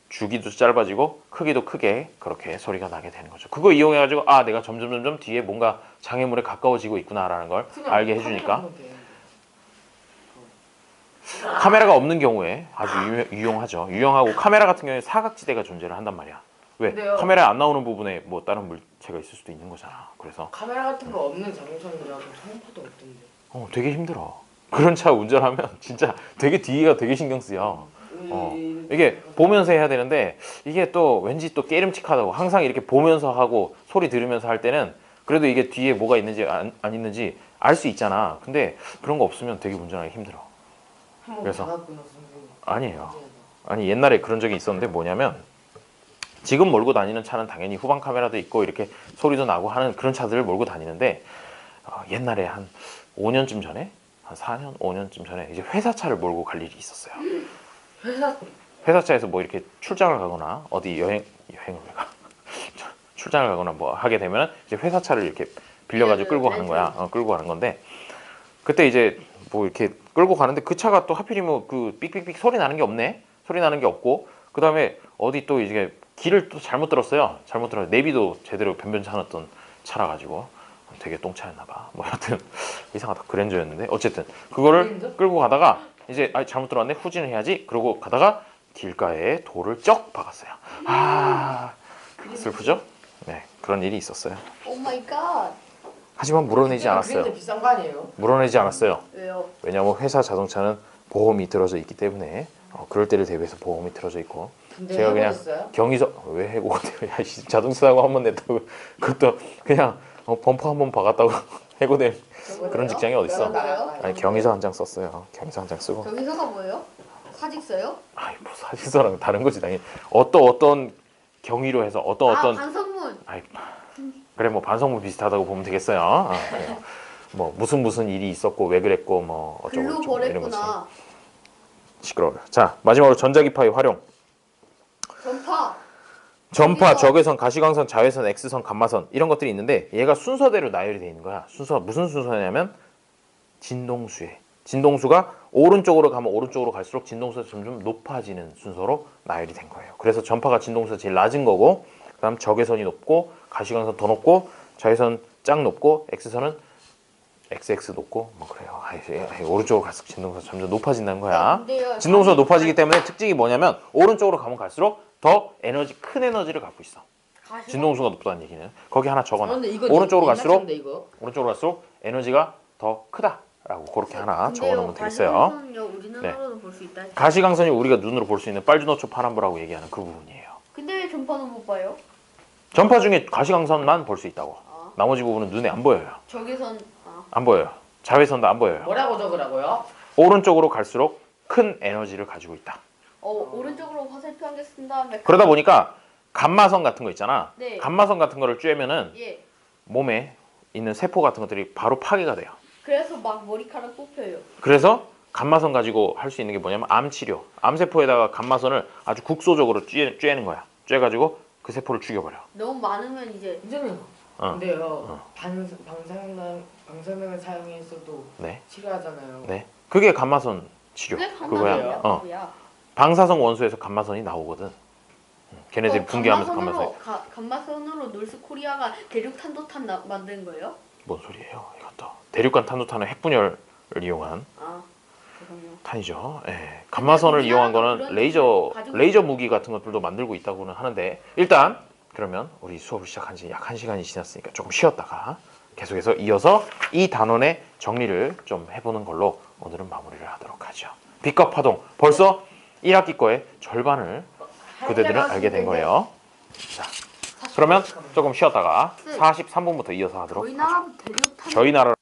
주기도 짧아지고 크기도 크게 그렇게 소리가 나게 되는 거죠. 그거 이용해가지고 아 내가 점점 뒤에 뭔가 장애물에 가까워지고 있구나라는 걸 알게 해주니까 카메라가 없는 경우에 아주 유용하죠. 유용하고 카메라 같은 경우에 사각지대가 존재를 한단 말이야. 왜? 근데요. 카메라에 안 나오는 부분에 뭐 다른 물체가 있을 수도 있는 거잖아. 그래서 카메라 같은 거 없는 자동차는 그냥 초음파도 없던데. 되게 힘들어. 그런 차 운전하면 진짜 되게 뒤가 되게 신경 쓰여. 이게 보면서 해야 되는데 이게 또 왠지 또 깨름칙하다고 항상 이렇게 보면서 하고 소리 들으면서 할 때는 그래도 이게 뒤에 뭐가 있는지 안 있는지 알 수 있잖아. 근데 그런 거 없으면 되게 운전하기 힘들어. 그래서 아니에요. 아니 옛날에 그런 적이 있었는데 뭐냐면 지금 몰고 다니는 차는 당연히 후방 카메라도 있고 이렇게 소리도 나고 하는 그런 차들을 몰고 다니는데 옛날에 한 5년쯤 전에 한 4년, 5년쯤 전에 이제 회사 차를 몰고 갈 일이 있었어요. 회사 차에서 뭐 이렇게 출장을 가거나 어디 여행을 가 출장을 가거나 뭐 하게 되면 이제 회사 차를 이렇게 빌려가지고 끌고 가는 거야. 끌고 가는 건데 그때 이제 뭐 이렇게 끌고 가는데 그 차가 또 하필이면 그 삑삑삑 소리 나는 게 없네. 소리 나는 게 없고 그 다음에 어디 또 이제 길을 또 잘못 들었어요. 내비도 제대로 변변치 않았던 차라 가지고 되게 똥차였나 봐. 뭐 여튼 이상하다. 그랜저였는데 어쨌든 그거를 끌고 가다가 이제 잘못 들어왔네. 후진을 해야지. 그러고 가다가 길가에 돌을 쩍 박았어요. 슬프죠? 네, 그런 일이 있었어요. 오 마이 갓. 하지만 물어내지 않았어요. 그랜저 비싼 거 아니에요? 물어내지 않았어요. 왜요? 왜냐하면 회사 자동차는 보험이 들어져 있기 때문에 그럴 때를 대비해서 보험이 들어져 있고 근데 제가 그냥 해보셨어요? 경위서 왜 해고가 돼요? 야, 자동차 사고 한 번 냈다고 그것도 그냥 범퍼 한 번 박았다고 해고된 그런 직장이 어딨어? 아니 경위서 한 장 썼어요. 경위서 한 장 쓰고 경위서가 뭐예요? 사직서요? 아이 뭐 사실서랑 다른 거지 당연히 어떤 경위로 해서 어떤 반성문. 아이 그래 뭐 반성문 비슷하다고 보면 되겠어요. 그래요. 뭐 무슨 일이 있었고 왜 그랬고 뭐 글로 어쩌고 이런 거지. 버렸구나. 시끄러워요. 자 마지막으로 전자기파의 활용. 전파, 적외선, 가시광선, 자외선, X선, 감마선 이런 것들이 있는데 얘가 순서대로 나열이 되어 있는 거야. 무슨 순서냐면 진동수에 진동수가 오른쪽으로 가면 오른쪽으로 갈수록 진동수가 점점 높아지는 순서로 나열이 된 거예요. 그래서 전파가 진동수가 제일 낮은 거고 그다음 적외선이 높고 가시광선 더 높고 자외선 짱 높고 X선은 XX 높고 뭐 그래요. 오른쪽으로 갈수록 진동수가 점점 높아진다는 거야. 진동수가 높아지기 때문에 특징이 뭐냐면 오른쪽으로 가면 갈수록 더 큰 에너지를 갖고 있어. 진동수가 높다는 얘기는 거기 하나 적어놔. 그런데 이거 오른쪽으로 갈수록 이거 에너지가 더 크다라고 그렇게 하나 적어놓으면 되겠어요. 가시광선은요 우리 네. 눈으로도 볼 수 있다. 가시광선이 우리가 눈으로 볼 수 있는 빨주노초 파란불하고 얘기하는 그 부분이에요. 근데 왜 전파는 못 봐요? 전파 중에 가시광선만 볼 수 있다고. 아, 나머지 부분은 눈에 안 보여요. 적외선 안 보여요. 자외선도 안 보여요. 뭐라고 적으라고요? 오른쪽으로 갈수록 큰 에너지를 가지고 있다. 오른쪽으로 화살표 한 개 쓴 다음에 그러다 보니까 감마선 같은 거 있잖아. 네. 감마선 같은 거를 쬐면은 예. 몸에 있는 세포 같은 것들이 바로 파괴가 돼요. 그래서 막 머리카락 뽑혀요. 그래서 감마선 가지고 할 수 있는 게 뭐냐면 암 치료. 암세포에다가 감마선을 아주 국소적으로 쬐는 거야. 쬐가지고 그 세포를 죽여버려. 너무 많으면 이제 선생님. 어. 근데요. 방사능을 사용해서도 네. 치료하잖아요. 네. 그게 감마선 치료. 그게 그거야. 감마선이야. 어. 그거야. 방사성 원소에서 감마선이 나오거든. 걔네들이 분개하면서 감마선. 감마선으로 놀스코리아가 대륙 탄도탄 만든 거예요? 뭔 소리예요? 이것도 대륙간 탄도탄은 핵분열을 이용한 아, 그럼요. 탄이죠. 예. 감마선을 근데 이용한 우리나라가 거는 그런 가지고 레이저 무기 같은 것들도 만들고 있다고는 하는데 일단 그러면 우리 수업을 시작한 지 약 1시간이 지났으니까 조금 쉬었다가 계속해서 이어서 이 단원의 정리를 좀 해보는 걸로 오늘은 마무리를 하도록 하죠. 빛과 파동 벌써 1학기 거의 절반을 그대들은 알게 된 거예요. 자, 그러면 조금 쉬었다가 43분부터 이어서 하도록 저희 하죠. 나라 대륙 탄 저희 나라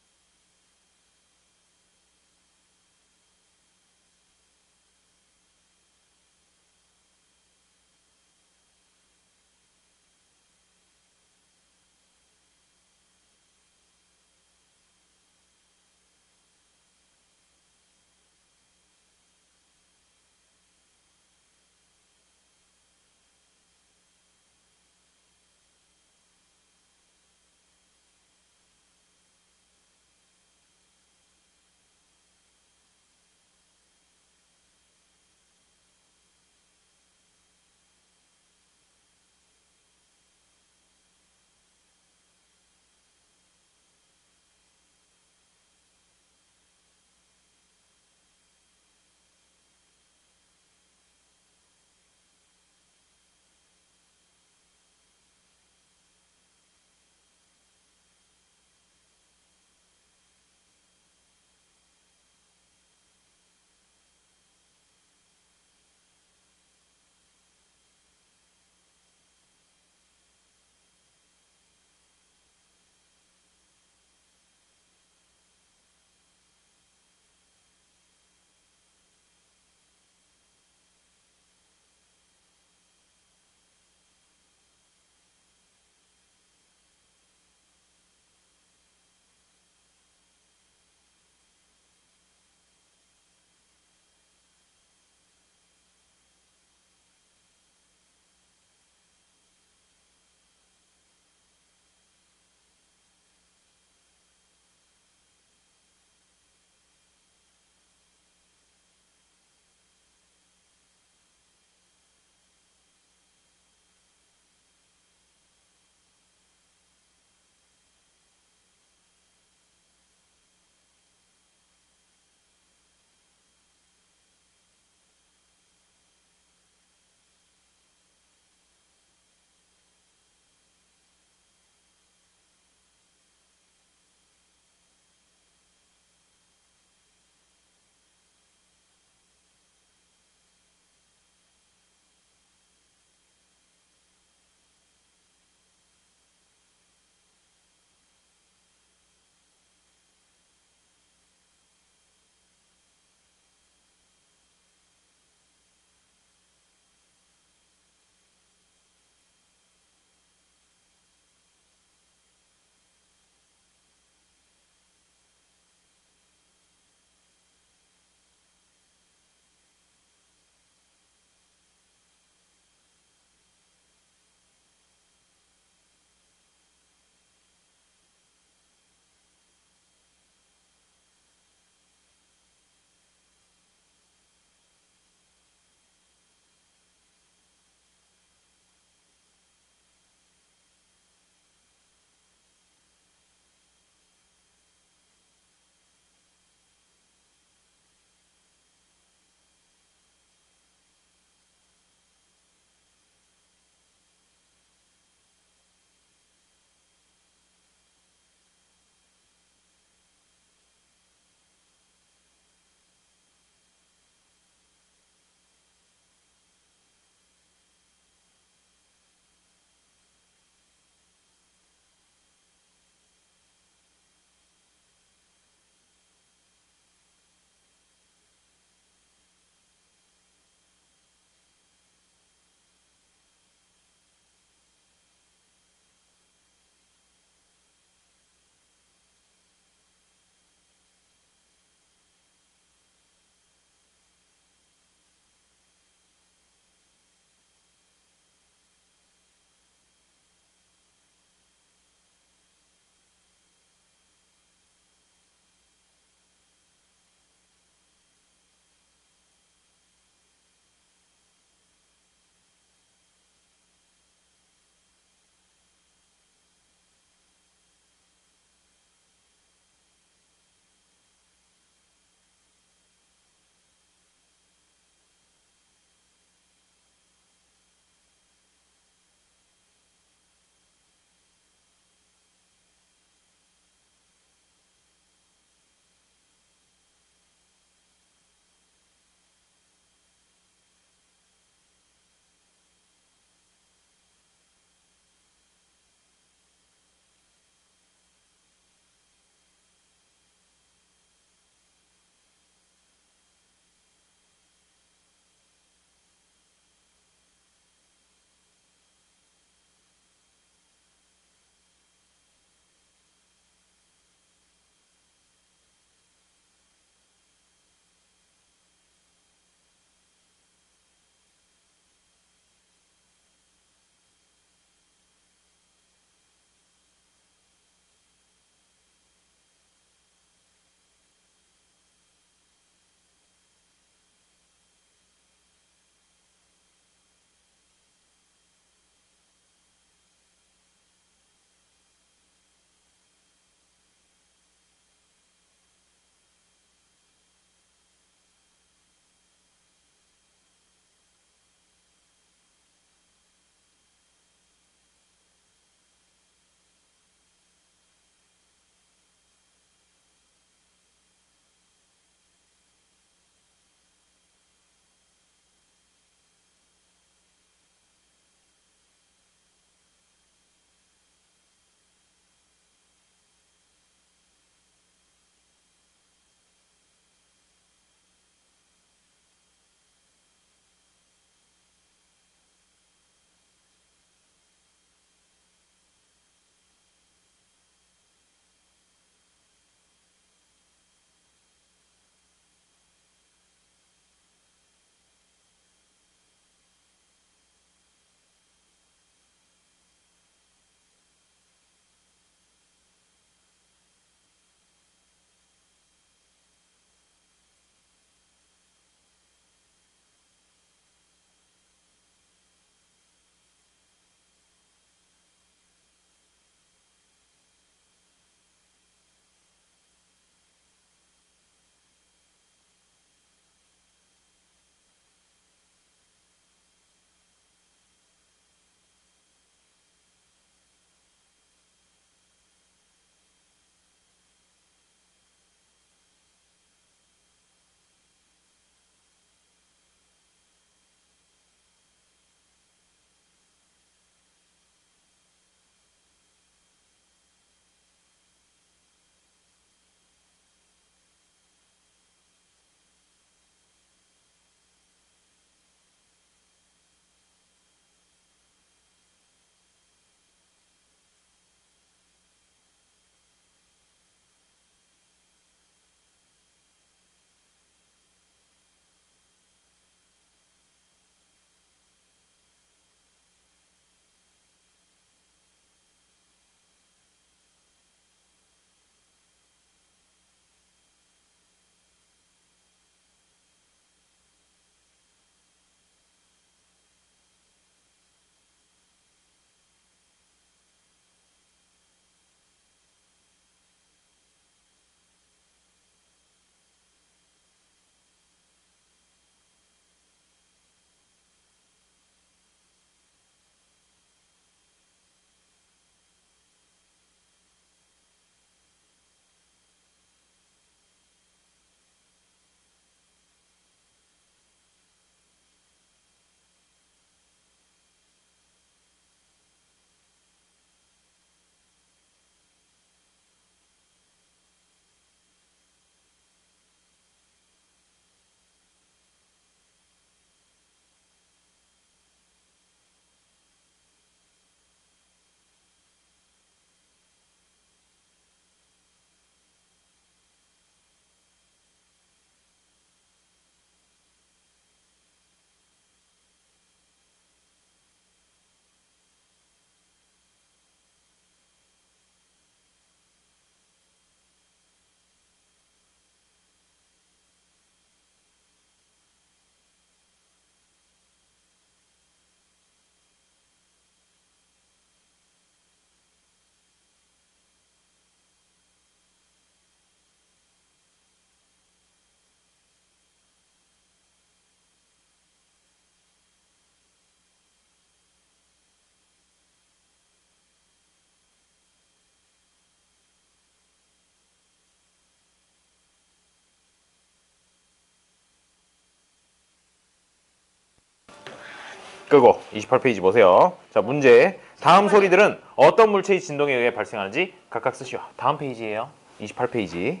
끄고 28페이지 보세요. 자, 문제. 다음 소리들은 어떤 물체의 진동에 의해 발생하는지 각각 쓰시오. 다음 페이지예요. 28페이지.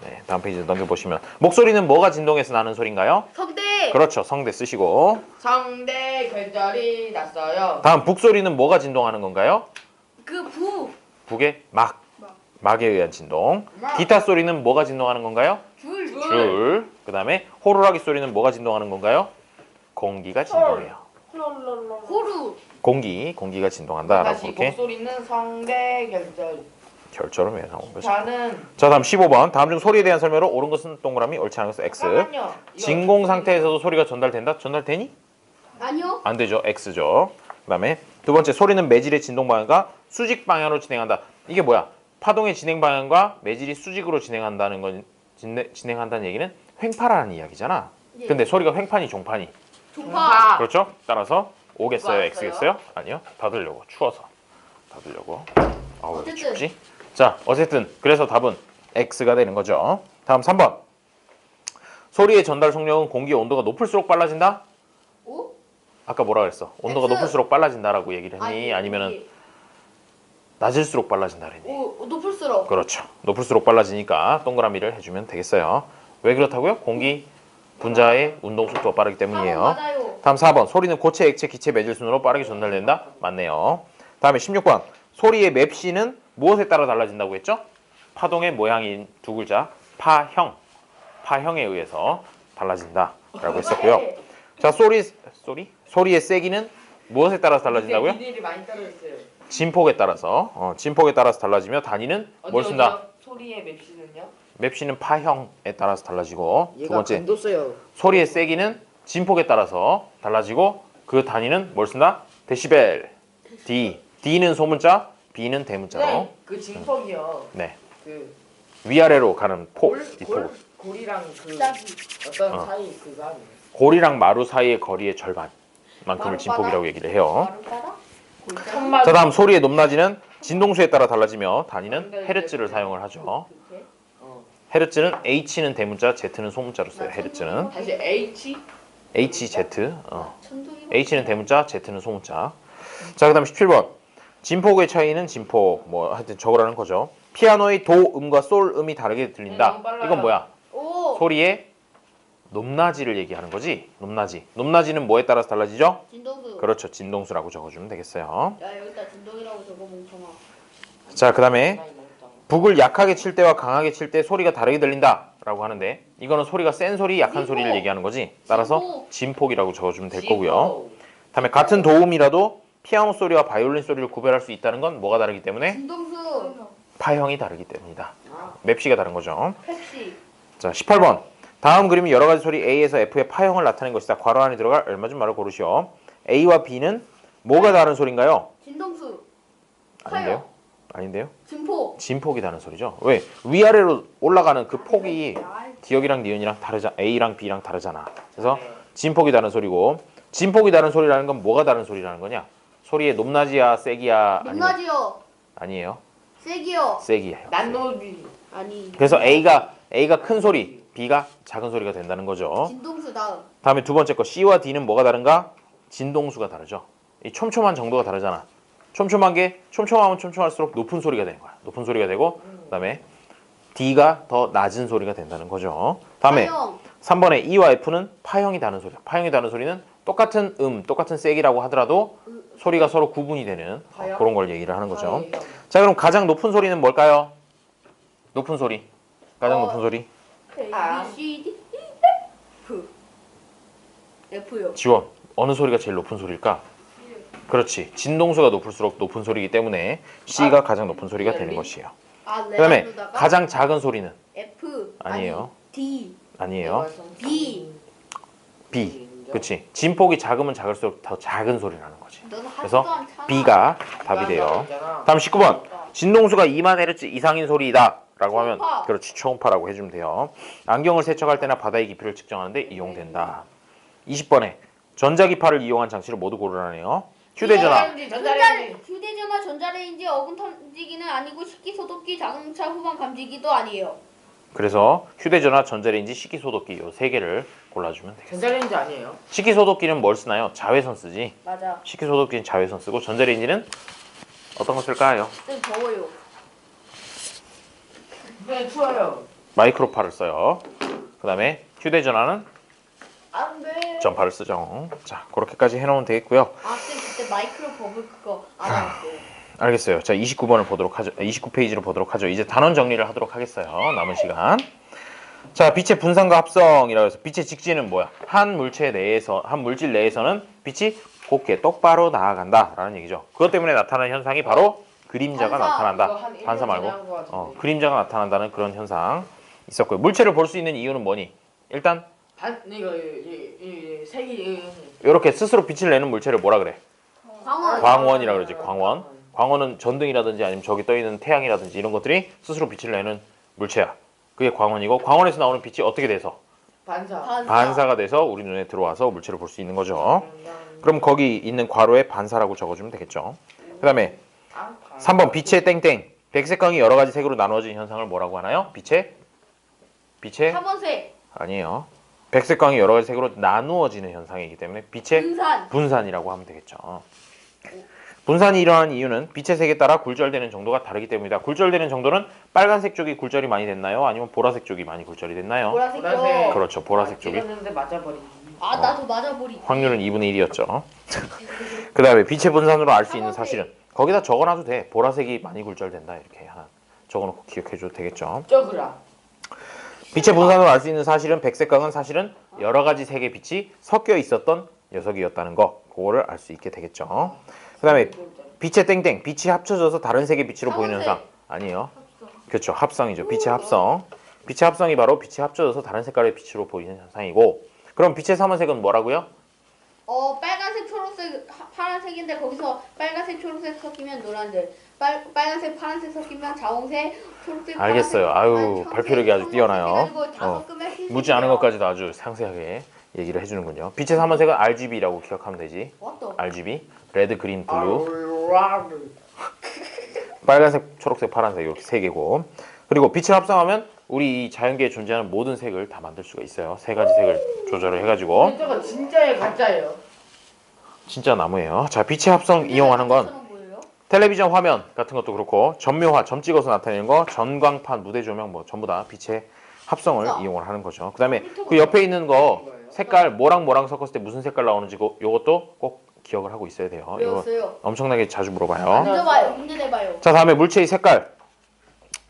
네, 다음 페이지 넘겨보시면 목소리는 뭐가 진동해서 나는 소리인가요? 성대. 그렇죠. 성대 쓰시고. 성대 결절이 났어요. 다음 북소리는 뭐가 진동하는 건가요? 그 부. 북의 막에 의한 진동. 기타 소리는 뭐가 진동하는 건가요? 줄. 줄. 그 다음에 호루라기 소리는 뭐가 진동하는 건가요? 공기가 진동해요. 호루. 공기가 진동한다라고 다시 이렇게 목소리는 성대 결절. 결절을 왜 나온 거죠? 자는 자, 다음 15번. 다음 중 소리에 대한 설명으로 옳은 것은 동그라미, 옳지 않은 것은 X. 잠깐만요. 이거 진공 상태에서도 소리가 전달된다? 전달되니? 아니요. 안 되죠. X죠. 그 다음에 두 번째, 소리는 매질의 진동 방향과 수직 방향으로 진행한다. 이게 뭐야? 파동의 진행 방향과 매질이 수직으로 진행한다는 건 진행한다는 얘기는 횡파라는 이야기잖아. 예. 근데 소리가 횡판이 종판이. 종파. 그렇죠? 따라서 O겠어요? 왔어요? X겠어요? 아니요. 닫으려고. 추워서. 닫으려고. 아우, 왜 어쨌든. 춥지? 자, 어쨌든 그래서 답은 X가 되는 거죠. 다음 3번. 소리의 전달 속력은 공기의 온도가 높을수록 빨라진다? 오? 아까 뭐라 그랬어? 온도가 X. 높을수록 빨라진다라고 얘기를 했니? 아니면은 낮을수록 빨라진다 그랬니? 오, 높을수록. 그렇죠. 높을수록 빨라지니까 동그라미를 해주면 되겠어요. 왜 그렇다고요? 공기 분자의 운동 속도가 빠르기 때문이에요. 맞아요. 다음 4번. 소리는 고체, 액체, 기체, 매질 순으로 빠르게 전달된다? 맞네요. 다음에 16번. 소리의 맵시는 무엇에 따라 달라진다고 했죠? 파동의 모양인 두 글자 파형에 의해서 달라진다라고 했었고요. 자, 소리의 세기는 무엇에 따라서 달라진다고요? 일이 많이 떨어졌어요. 진폭에 따라서 달라지며 단위는 뭘 쓴다? 어디요? 소리의 맵시는요? 맵시는 파형에 따라서 달라지고 두 얘가 번째 강도 써요. 소리의 세기는 진폭에 따라서 달라지고 그 단위는 뭘 쓴다? 데시벨. D는 소문자, B는 대문자로. 네, 그 진폭이요. 네. 그 위아래로 가는 폭, 디폭. 골이랑 그 짝이. 어떤 사이 그거 아니에요? 골이랑 마루 사이의 거리의 절반만큼을 마루 진폭이라고 바다? 얘기를 해요. 마루바다? 골자? 천마. 자, 다음 소리의 높낮이는 진동수에 따라 달라지며 단위는 헤르츠를 사용을 하죠. 그렇게? 헤르츠는 H는 대문자, Z는 소문자로 써요. 헤르츠는 다시 H. HZ. 천둥이. H는 대문자, Z는 소문자. 자, 그다음 17번. 진폭의 차이는 진폭. 뭐 하여튼 적으라는 거죠. 피아노의 도 음과 솔 음이 다르게 들린다. 너무 빨라요. 이건 뭐야? 오. 소리의 높낮이를 얘기하는 거지. 높낮이는 뭐에 따라서 달라지죠? 진동수. 그렇죠. 진동수라고 적어주면 되겠어요. 야, 여기다 진동이라고 적어 멍청아. 자, 그다음에 많이 먹었다. 북을 약하게 칠 때와 강하게 칠 때 소리가 다르게 들린다라고 하는데 이거는 소리가 센 소리, 약한 진폭. 소리를 얘기하는 거지. 따라서 진폭. 진폭이라고 적어주면 될 진폭. 거고요. 다음에 같은 도움이라도 피아노 소리와 바이올린 소리를 구별할 수 있다는 건 뭐가 다르기 때문에? 진동수. 파형이 다르기 때문이다. 아, 맵시가 다른 거죠. 펩시. 자, 18번. 다음 그림이 여러 가지 소리 A에서 F의 파형을 나타낸 것이다. 괄호 안에 들어갈 얼마준 말을 고르시오. A와 B는 뭐가 다른 소리인가요? 진동수. 아닌데요? 아닌데요? 진폭. 진폭이 다른 소리죠. 왜? 위아래로 올라가는 그 폭이 기억이랑 니은이랑 다르잖아. A랑 B랑 다르잖아. 그래서 진폭이 다른 소리고 진폭이 다른 소리라는 건 뭐가 다른 소리라는 거냐? 소리의 높낮이야, 세기야, 아니면 높낮이요. 아니에요. 세기요. 세기예요. 난노비. 아니. 그래서 A가 큰 소리, B가 작은 소리가 된다는 거죠. 진동수 다음. 다음에 두 번째 거 C와 D는 뭐가 다른가? 진동수가 다르죠. 이 촘촘한 정도가 다르잖아. 촘촘하면 촘촘할수록 높은 소리가 되는 거야. 높은 소리가 되고 그다음에 D가 더 낮은 소리가 된다는 거죠. 다음에 파형. 3번에 E와 F는 파형이 다른 소리야. 파형이 다른 소리는 똑같은 똑같은 세기라고 하더라도 소리가 서로 구분이 되는 파형? 그런 걸 얘기를 하는 거죠. 파형. 자, 그럼 가장 높은 소리는 뭘까요? 높은 소리. 가장 높은 소리. A, 아. B, C, D, E, F. F요. 지원. 어느 소리가 제일 높은 소리일까? 그렇지. 진동수가 높을수록 높은 소리이기 때문에 C가 가장 높은 소리가 되는 것이에요. 아, 그다음에 레알로다가 가장 작은 소리는 F. 아니에요. D. 아니에요. B. B. 그렇지. 진폭이 작으면 작을수록 더 작은 소리라는 거지. 너는 그래서 하지도 않잖아. B가 답이 돼요. 다음 19번. 진동수가 2만 헤르츠 이상인 소리이다 라고 하면 초음파. 그렇지. 초음파라고 해주면 돼요. 안경을 세척할 때나 바다의 깊이를 측정하는데 이용된다. 20번에 전자기파를 이용한 장치를 모두 고르라네요. 휴대전화. 전자레인지. 휴대전화, 전자레인지, 어분 던지기는 아니고 식기소독기, 자동차 후방 감지기도 아니에요. 그래서 휴대전화, 전자레인지, 식기소독기 이 세 개를 골라주면 되겠습니다. 전자레인지 아니에요? 식기소독기는 뭘 쓰나요? 자외선 쓰지. 맞아. 식기소독기는 자외선 쓰고 전자레인지는 어떤 거 쓸까요? 좀 더워요. 네, 추워요. 마이크로파를 써요. 그 다음에 휴대전화는 안 돼. 전파를 쓰죠. 자, 그렇게까지 해놓으면 되겠고요. 아, 쌤 그때 마이크로 버블 그거 알아봤어요. 알겠어요. 자, 29번을 보도록 하죠. 29페이지로 보도록 하죠. 이제 단원 정리를 하도록 하겠어요. 남은 시간. 자, 빛의 분산과 합성이라고 해서 빛의 직진은 뭐야? 한 물질 내에서는 빛이 곱게 똑바로 나아간다라는 얘기죠. 그것 때문에 나타나는 현상이 바로 그림자가 반사. 이거 나타난다. 한 1년 반사 전에 말고 한거 같은데. 그림자가 나타난다는 그런 현상 있었고요. 물체를 볼 수 있는 이유는 뭐니? 일단 이거 색이 이렇게 스스로 빛을 내는 물체를 뭐라 그래? 광원. 광원이라고 그러지. 광원. 광원은 전등이라든지 아니면 저기 떠 있는 태양이라든지 이런 것들이 스스로 빛을 내는 물체야. 그게 광원이고 광원에서 나오는 빛이 어떻게 돼서 반사. 반사가 돼서 우리 눈에 들어와서 물체를 볼 수 있는 거죠. 그럼 거기 있는 괄호에 반사라고 적어주면 되겠죠. 그 다음에 3번 빛의 땡땡. 백색광이 여러 가지 색으로 나누어진 현상을 뭐라고 하나요? 빛의 4번색. 아니에요. 백색광이 여러 가지 색으로 나누어지는 현상이기 때문에 빛의 분산. 분산이라고 하면 되겠죠. 분산이 일어나는 이유는 빛의 색에 따라 굴절되는 정도가 다르기 때문이다. 굴절되는 정도는 빨간색 쪽이 굴절이 많이 됐나요? 아니면 보라색 쪽이 많이 굴절이 됐나요? 보라색이요. 보라색. 그렇죠. 보라색 쪽이. 찍었는데 맞아버리. 아, 나도 맞아버리. 확률은 2분의 1이었죠. 그 다음에 빛의 분산으로 알 수 있는 사실은 거기다 적어놔도 돼. 보라색이 많이 굴절된다. 이렇게 하나 적어놓고 기억해줘도 되겠죠. 적으라. 빛의 분산으로 알 수 있는 사실은 백색광은 사실은 여러 가지 색의 빛이 섞여 있었던 녀석이었다는 거. 그거를 알 수 있게 되겠죠. 그 다음에 빛의 땡땡. 빛이 합쳐져서 다른 색의 빛으로 보이는 현상. 아니에요. 그렇죠. 합성이죠. 빛의 합성. 빛의 합성이 바로 빛이 합쳐져서 다른 색깔의 빛으로 보이는 현상이고 그럼 빛의 삼원색은 뭐라고요? 빨간색, 초록색, 파란색인데 거기서 빨간색, 초록색 섞이면 노란색. 빨간색, 파란색 섞이면 자홍색, 초록색, 알겠어요. 파란색, 아유, 청색, 발표력이 아주 청색 뛰어나요. 해가지고 다 어. 섞으면 흰색이에요. 묻지 않은 것까지도 아주 상세하게 얘기를 해주는군요. 빛의 삼원색은 RGB라고 기억하면 되지. What? RGB, 레드, 그린, 블루. 아우라드. 빨간색, 초록색, 파란색 이렇게 세 개고 그리고 빛을 합성하면 우리 이 자연계에 존재하는 모든 색을 다 만들 수가 있어요. 세 가지 색을 조절을 해가지고 저거 진짜예요, 가짜예요? 진짜 나무예요. 자, 빛의 합성 이용하는 건 저는 뭐예요? 텔레비전 화면 같은 것도 그렇고 점묘화, 점 찍어서 나타내는 거, 전광판, 무대 조명 뭐 전부 다 빛의 합성을 이용을 하는 거죠. 그 다음에 그 옆에 있는 거 색깔 뭐랑 뭐랑 섞었을 때 무슨 색깔 나오는지 요것도 꼭 기억을 하고 있어야 돼요. 이거 외웠어요. 엄청나게 자주 물어봐요. 문제 내봐요. 자, 다음에 물체의 색깔.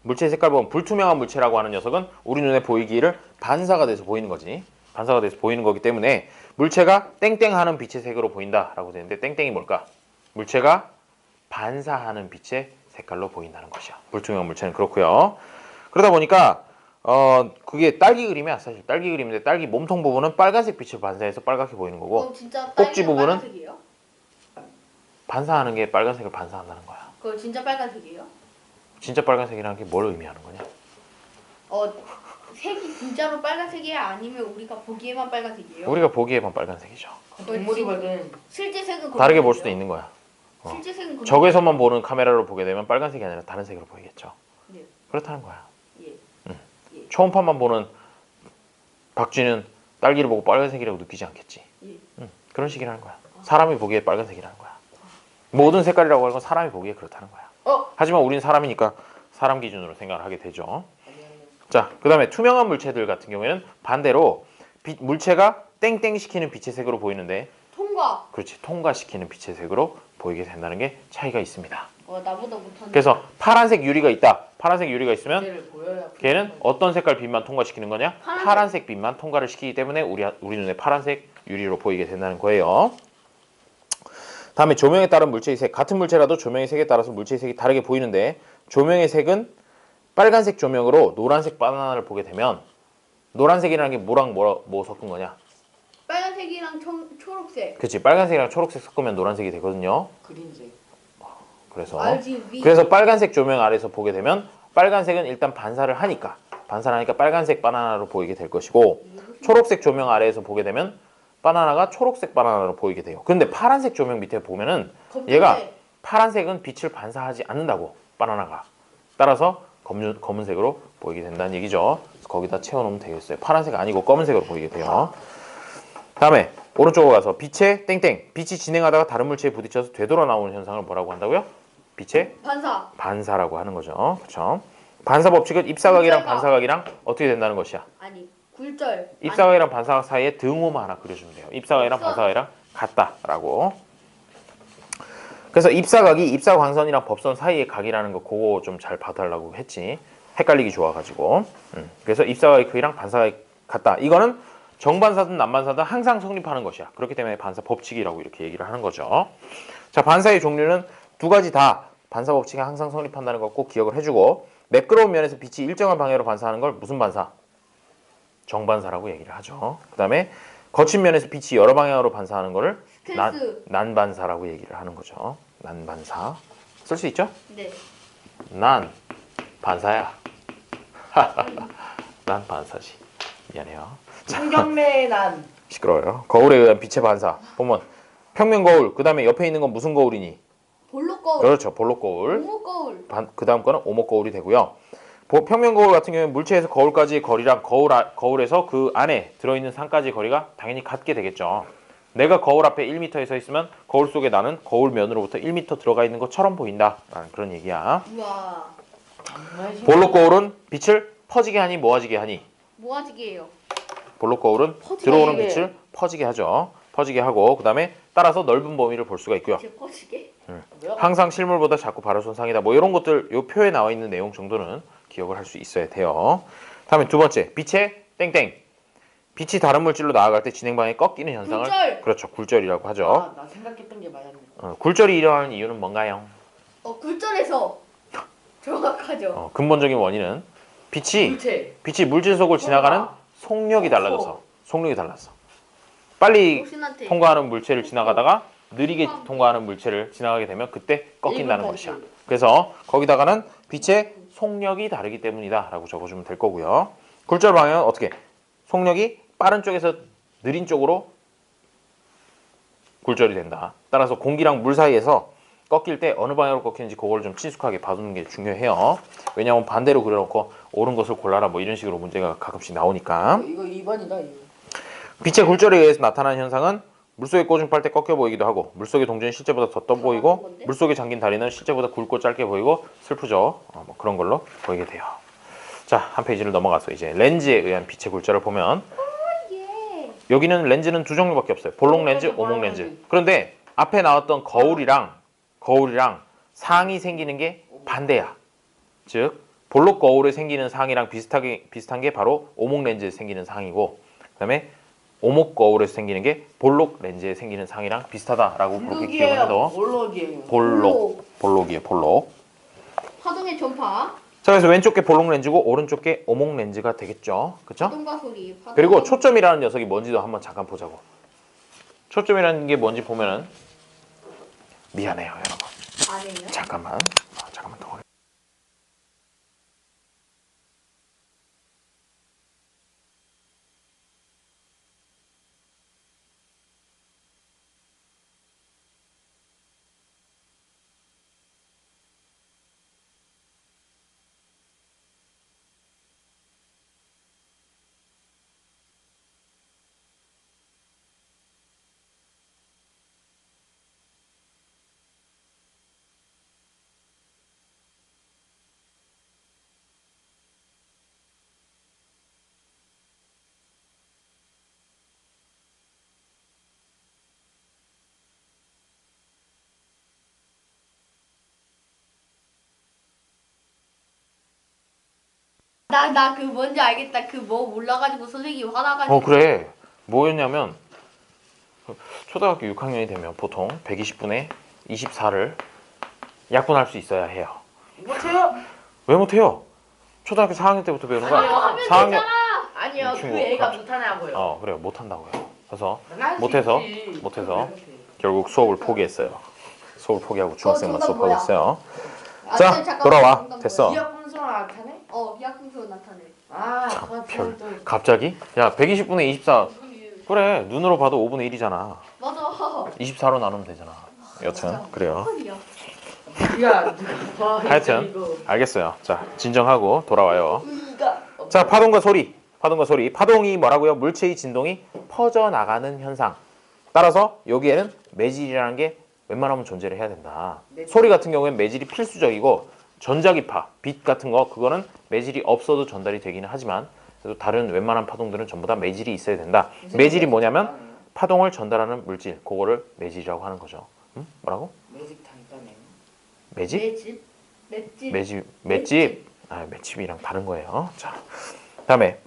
물체의 색깔 보면 불투명한 물체라고 하는 녀석은 우리 눈에 보이기를 반사가 돼서 보이는 거지. 반사가 돼서 보이는 거기 때문에 물체가 땡땡하는 빛의 색으로 보인다라고 되는데 땡땡이 뭘까? 물체가 반사하는 빛의 색깔로 보인다는 것이야. 불투명한 물체는 그렇고요. 그러다 보니까 그게 딸기 그림이야. 사실 딸기 그림인데 딸기 몸통 부분은 빨간색 빛을 반사해서 빨갛게 보이는 거고 그럼 진짜 꼭지 딸기는 부분은 빨간색이에요? 반사하는 게 빨간색을 반사한다는 거야. 그거 진짜 빨간색이에요? 진짜 빨간색이라는 게 뭘 의미하는 거냐? 색이 진짜로 빨간색이야? 아니면 우리가 보기에만 빨간색이에요? 우리가 보기에만 빨간색이죠. 동물이 보는 실제 색은 다르게 볼 그런 수도 거예요? 있는 거야. 실제 색은 그런 적외선만 보는 카메라로 보게 되면 빨간색이 아니라 다른 색으로 보이겠죠. 네. 그렇다는 거야. 예. 초음파만 보는 박쥐는 딸기를 보고 빨간색이라고 느끼지 않겠지. 예. 그런 식이라는 거야. 사람이 보기에 빨간색이라는 거야. 모든 색깔이라고 하는 건 사람이 보기에 그렇다는 거야. 하지만 우리는 사람이니까 사람 기준으로 생각을 하게 되죠. 자, 그 다음에 투명한 물체들 같은 경우에는 반대로 물체가 땡땡 시키는 빛의 색으로 보이는데 통과. 그렇지, 통과시키는 빛의 색으로 보이게 된다는 게 차이가 있습니다. 나보다 못하는. 그래서 파란색 유리가 있다. 파란색 유리가 있으면 걔를 보여야 걔는 어떤 색깔 빛만 통과시키는 거냐? 파란색 빛만 통과를 시키기 때문에 우리 눈에 파란색 유리로 보이게 된다는 거예요. 다음에 조명에 따른 물체의 색. 같은 물체라도 조명의 색에 따라서 물체의 색이 다르게 보이는데 조명의 색은 빨간색 조명으로 노란색 바나나를 보게 되면 노란색이라는 게 뭐랑 뭐 섞은 거냐? 빨간색이랑 초록색. 그치, 빨간색이랑 초록색 섞으면 노란색이 되거든요. 그린색. 그래서 빨간색 조명 아래서 보게 되면 빨간색은 일단 반사를 하니까 빨간색 바나나로 보이게 될 것이고 초록색 조명 아래에서 보게 되면 바나나가 초록색 바나나로 보이게 돼요. 근데 파란색 조명 밑에 보면은 얘가 파란색은 빛을 반사하지 않는다고 바나나가 따라서 검은색으로 보이게 된다는 얘기죠. 그래서 거기다 채워놓으면 되겠어요. 파란색 아니고 검은색으로 보이게 돼요. 다음에 오른쪽으로 가서 빛의 땡땡. 빛이 진행하다가 다른 물체에 부딪혀서 되돌아 나오는 현상을 뭐라고 한다고요? 빛의 반사. 반사라고 하는 거죠. 그렇죠? 반사 법칙은 입사각이랑 굴절각. 반사각이랑 어떻게 된다는 것이야? 아니 굴절. 입사각이랑 반사각 사이에 등호만 하나 그려주면 돼요. 입사각이랑 없어. 반사각이랑 같다라고. 그래서 입사각이 입사광선이랑 법선 사이의 각이라는 거 그거 좀 잘 봐달라고 했지. 헷갈리기 좋아가지고. 그래서 입사각의 크기랑 반사각이 같다. 이거는 정반사든 난반사든 항상 성립하는 것이야. 그렇기 때문에 반사 법칙이라고 이렇게 얘기를 하는 거죠. 자, 반사의 종류는 두 가지 다 반사 법칙이 항상 성립한다는 거 꼭 기억을 해주고, 매끄러운 면에서 빛이 일정한 방향으로 반사하는 걸 무슨 반사? 정반사라고 얘기를 하죠. 그 다음에 거친 면에서 빛이 여러 방향으로 반사하는 거를 스텔스. 난반사라고 얘기를 하는 거죠. 난반사. 쓸 수 있죠? 네. 난 반사야. 난 반사지. 미안해요. 풍경래의 난. 시끄러워요. 거울에 의한 빛의 반사. 보면 평면 거울, 그 다음에 옆에 있는 건 무슨 거울이니? 볼록 거울. 그렇죠. 볼록 거울. 오목 거울. 그 다음 거는 오목 거울이 되고요. 평면 거울 같은 경우는 물체에서 거울까지의 거리랑 거울에서 그 안에 들어있는 상까지의 거리가 당연히 같게 되겠죠. 내가 거울 앞에 1m에 서 있으면 거울 속에 나는 거울 면으로부터 1m 들어가 있는 것처럼 보인다라는 그런 얘기야. 우와. 정말 볼록 거울은 빛을 퍼지게 하니 모아지게 하니? 모아지게예요. 볼록 거울은 퍼지게 들어오는 해요. 빛을 퍼지게 하죠. 퍼지게 하고 그 다음에 따라서 넓은 범위를 볼 수가 있고요. 제 퍼지게? 항상 실물보다 자꾸 바로선 상이다. 뭐 이런 것들 요 표에 나와 있는 내용 정도는 기억을 할 수 있어야 돼요. 다음에 두 번째, 빛의 땡땡. 빛이 다른 물질로 나아갈 때 진행 방향이 꺾이는 현상을 굴절. 그렇죠. 굴절이라고 하죠. 아, 나 생각했던 게 맞았네. 굴절이 일어나는 이유는 뭔가요? 굴절해서. 정확하죠. 근본적인 원인은 물체. 빛이 물질 속을 지나가는 속력이 달라져서. 속력이 달라서. 빨리 당신한테. 통과하는 물체를 지나가다가 느리게 통과하는 물체를 지나가게 되면 그때 꺾인다는 일분 것이야. 단위. 그래서 거기다가는 빛의 속력이 다르기 때문이다 라고 적어주면 될 거고요. 굴절 방향은 어떻게? 속력이 빠른 쪽에서 느린 쪽으로 굴절이 된다. 따라서 공기랑 물 사이에서 꺾일 때 어느 방향으로 꺾이는지 그걸 좀 친숙하게 봐두는 게 중요해요. 왜냐하면 반대로 그려놓고 옳은 것을 골라라 뭐 이런 식으로 문제가 가끔씩 나오니까. 이거 2번이다, 이거. 빛의 굴절에 의해서 나타나는 현상은 물속에 꼬준 빨대 꺾여 보이기도 하고, 물속의 동전이 실제보다 더 떠 보이고, 뭔데? 물속에 잠긴 다리는 실제보다 굵고 짧게 보이고 슬프죠. 뭐 그런 걸로 보이게 돼요. 자, 한 페이지를 넘어가서 이제 렌즈에 의한 빛의 굴절을 보면 예. 여기는 렌즈는 두 종류밖에 없어요. 볼록 렌즈, 오목 렌즈. 그런데 앞에 나왔던 거울이랑 상이 생기는 게 반대야. 즉 볼록 거울에 생기는 상이랑 비슷한 게 바로 오목 렌즈에 생기는 상이고, 그다음에 오목 거울에 생기는 게 볼록 렌즈에 생기는 상이랑 비슷하다라고 그렇게 기억을 해도 볼록이에요. 볼록이에요. 볼록. 파동의 전파. 자, 그래서 왼쪽 게 볼록 렌즈고 오른쪽 게 오목 렌즈가 되겠죠. 그렇죠? 파동과 소리. 파동. 그리고 초점이라는 녀석이 뭔지도 한번 잠깐 보자고. 초점이라는 게 뭔지 보면은 미안해요, 여러분. 아니에요? 잠깐만 더. 나 그 뭔지 알겠다. 그 뭐 몰라가지고 선생님 화나가지고. 그래. 뭐였냐면 초등학교 6학년이 되면 보통 120분에 24를 약분할 수 있어야 해요. 못해요? 왜 못해요? 초등학교 4학년 때부터 배우는 거야. 아니요. 하면 4학년. 되잖아. 아니요, 그 친구, 애가 같이. 못하냐고요. 그래요. 못한다고요. 그래서 난할수 못해서 있지. 못해서 그래. 결국 수업을 포기했어요. 수업을 포기하고 중학생만 정답 뭐야? 수업하겠어요. 아, 자, 잠깐만, 돌아와. 정답 됐어. 뭐야? 기억 분수가 나타내? 미약분수 나타내. 아, 그거 별. 또 갑자기? 야, 120분에 24. 그래. 눈으로 봐도 5분의 1이잖아. 맞아. 24로 나누면 되잖아. 여튼 그래요. 헐이야. 야, 하여튼 이거. 알겠어요. 자, 진정하고 돌아와요. 의가 자, 파동과 소리. 파동과 소리. 파동이 뭐라고요? 물체의 진동이 퍼져나가는 현상. 따라서 여기에는 매질이라는 게 웬만하면 존재를 해야 된다. 소리 같은 경우에는 매질이 필수적이고 전자기파, 빛 같은 거 그거는 매질이 없어도 전달이 되기는 하지만 그래도 다른 웬만한 파동들은 전부 다 매질이 있어야 된다. 매질이 뭐냐면 파동을 전달하는 물질, 그거를 매질이라고 하는 거죠. 뭐라고? 매직 단단해. 매질? 맷집 맷집 맷집. 아, 맷집이랑 다른 거예요. 자, 다음에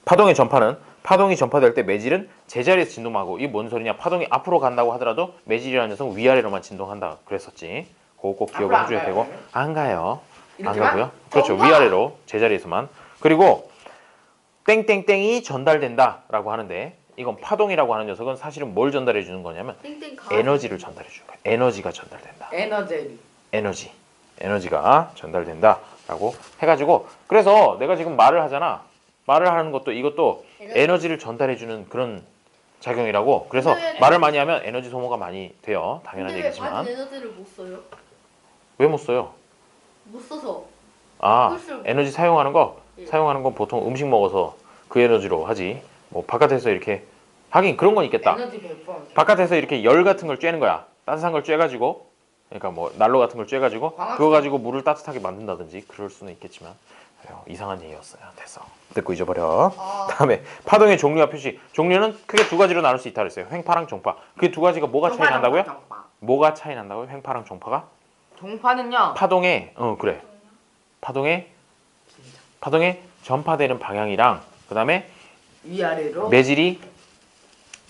파동의 전파는 파동이 전파될 때 매질은 제자리에서 진동하고 이게 뭔 소리냐? 파동이 앞으로 간다고 하더라도 매질이라는 녀석은 위아래로만 진동한다 그랬었지. 그거 꼭 기억을 앞으로 해줘야 안 되고 가요? 안 가요. 안 이렇게만? 가고요. 그렇죠. 전파! 위아래로 제자리에서만. 그리고 땡땡땡이 전달된다라고 하는데 이건 파동이라고 하는 녀석은 사실은 뭘 전달해 주는 거냐면 땡땡 가 에너지를 전달해 주는 거예요. 에너지가 전달된다. 에너젤리. 에너지가 전달된다라고 해가지고 그래서 내가 지금 말을 하잖아. 말을 하는 것도 이것도 에너지를 전달해 주는 그런 작용이라고. 그래서 근데 왜- 말을 많이 하면 에너지 소모가 많이 돼요. 당연한 근데 왜 얘기지만 받은 에너지를 못 써요? 왜 못 써요? 못 써서 아, 글쎄요. 에너지 사용하는 거 예. 사용하는 건 보통 음식 먹어서 그 에너지로 하지. 뭐 바깥에서 이렇게 하긴 그런 건 있겠다. 에너지 100번. 바깥에서 이렇게 열 같은 걸 쬐는 거야. 따뜻한 걸 쬐가지고, 그러니까 뭐 난로 같은 걸 쬐가지고 그거 가지고 물을 따뜻하게 만든다든지 그럴 수는 있겠지만 이상한 얘기였어요. 됐어. 듣고 잊어버려. 아 다음에 파동의 종류와 표시. 종류는 크게 두 가지로 나눌 수 있다 그랬어요. 횡파랑 종파. 그 두 가지가 뭐가 차이 난다고요? 뭐가 차이 난다고요? 횡파랑 종파가? 종파는요. 파동의 그래. 파동의 전파되는 방향이랑 그다음에 위아래로. 매질이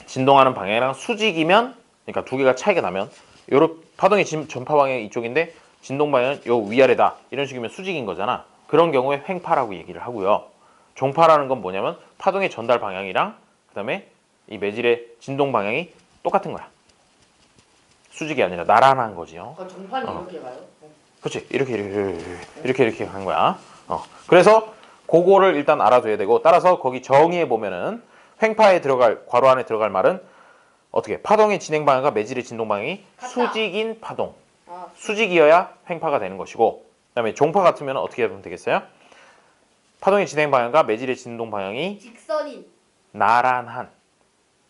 진동하는 방향이랑 수직이면 그러니까 두 개가 차이가 나면 요런 파동의 전파 방향이 이쪽인데 진동 방향은 요 위아래다 이런 식이면 수직인 거잖아. 그런 경우에 횡파라고 얘기를 하고요. 종파라는 건 뭐냐면 파동의 전달 방향이랑 그다음에 이 매질의 진동 방향이 똑같은 거야. 수직이 아니라 나란한 거지요. 종파는 이렇게 가요? 그렇지. 이렇게 한 거야. 그래서 그거를 일단 알아둬야 되고 따라서 거기 정의에 보면은 횡파에 들어갈 괄호 안에 들어갈 말은 어떻게 파동의 진행 방향과 매질의 진동 방향이 같다. 수직인 파동. 아, 수직이어야 횡파가 되는 것이고 그다음에 종파 같으면 어떻게 하면 되겠어요? 파동의 진행 방향과 매질의 진동 방향이 직선인 나란한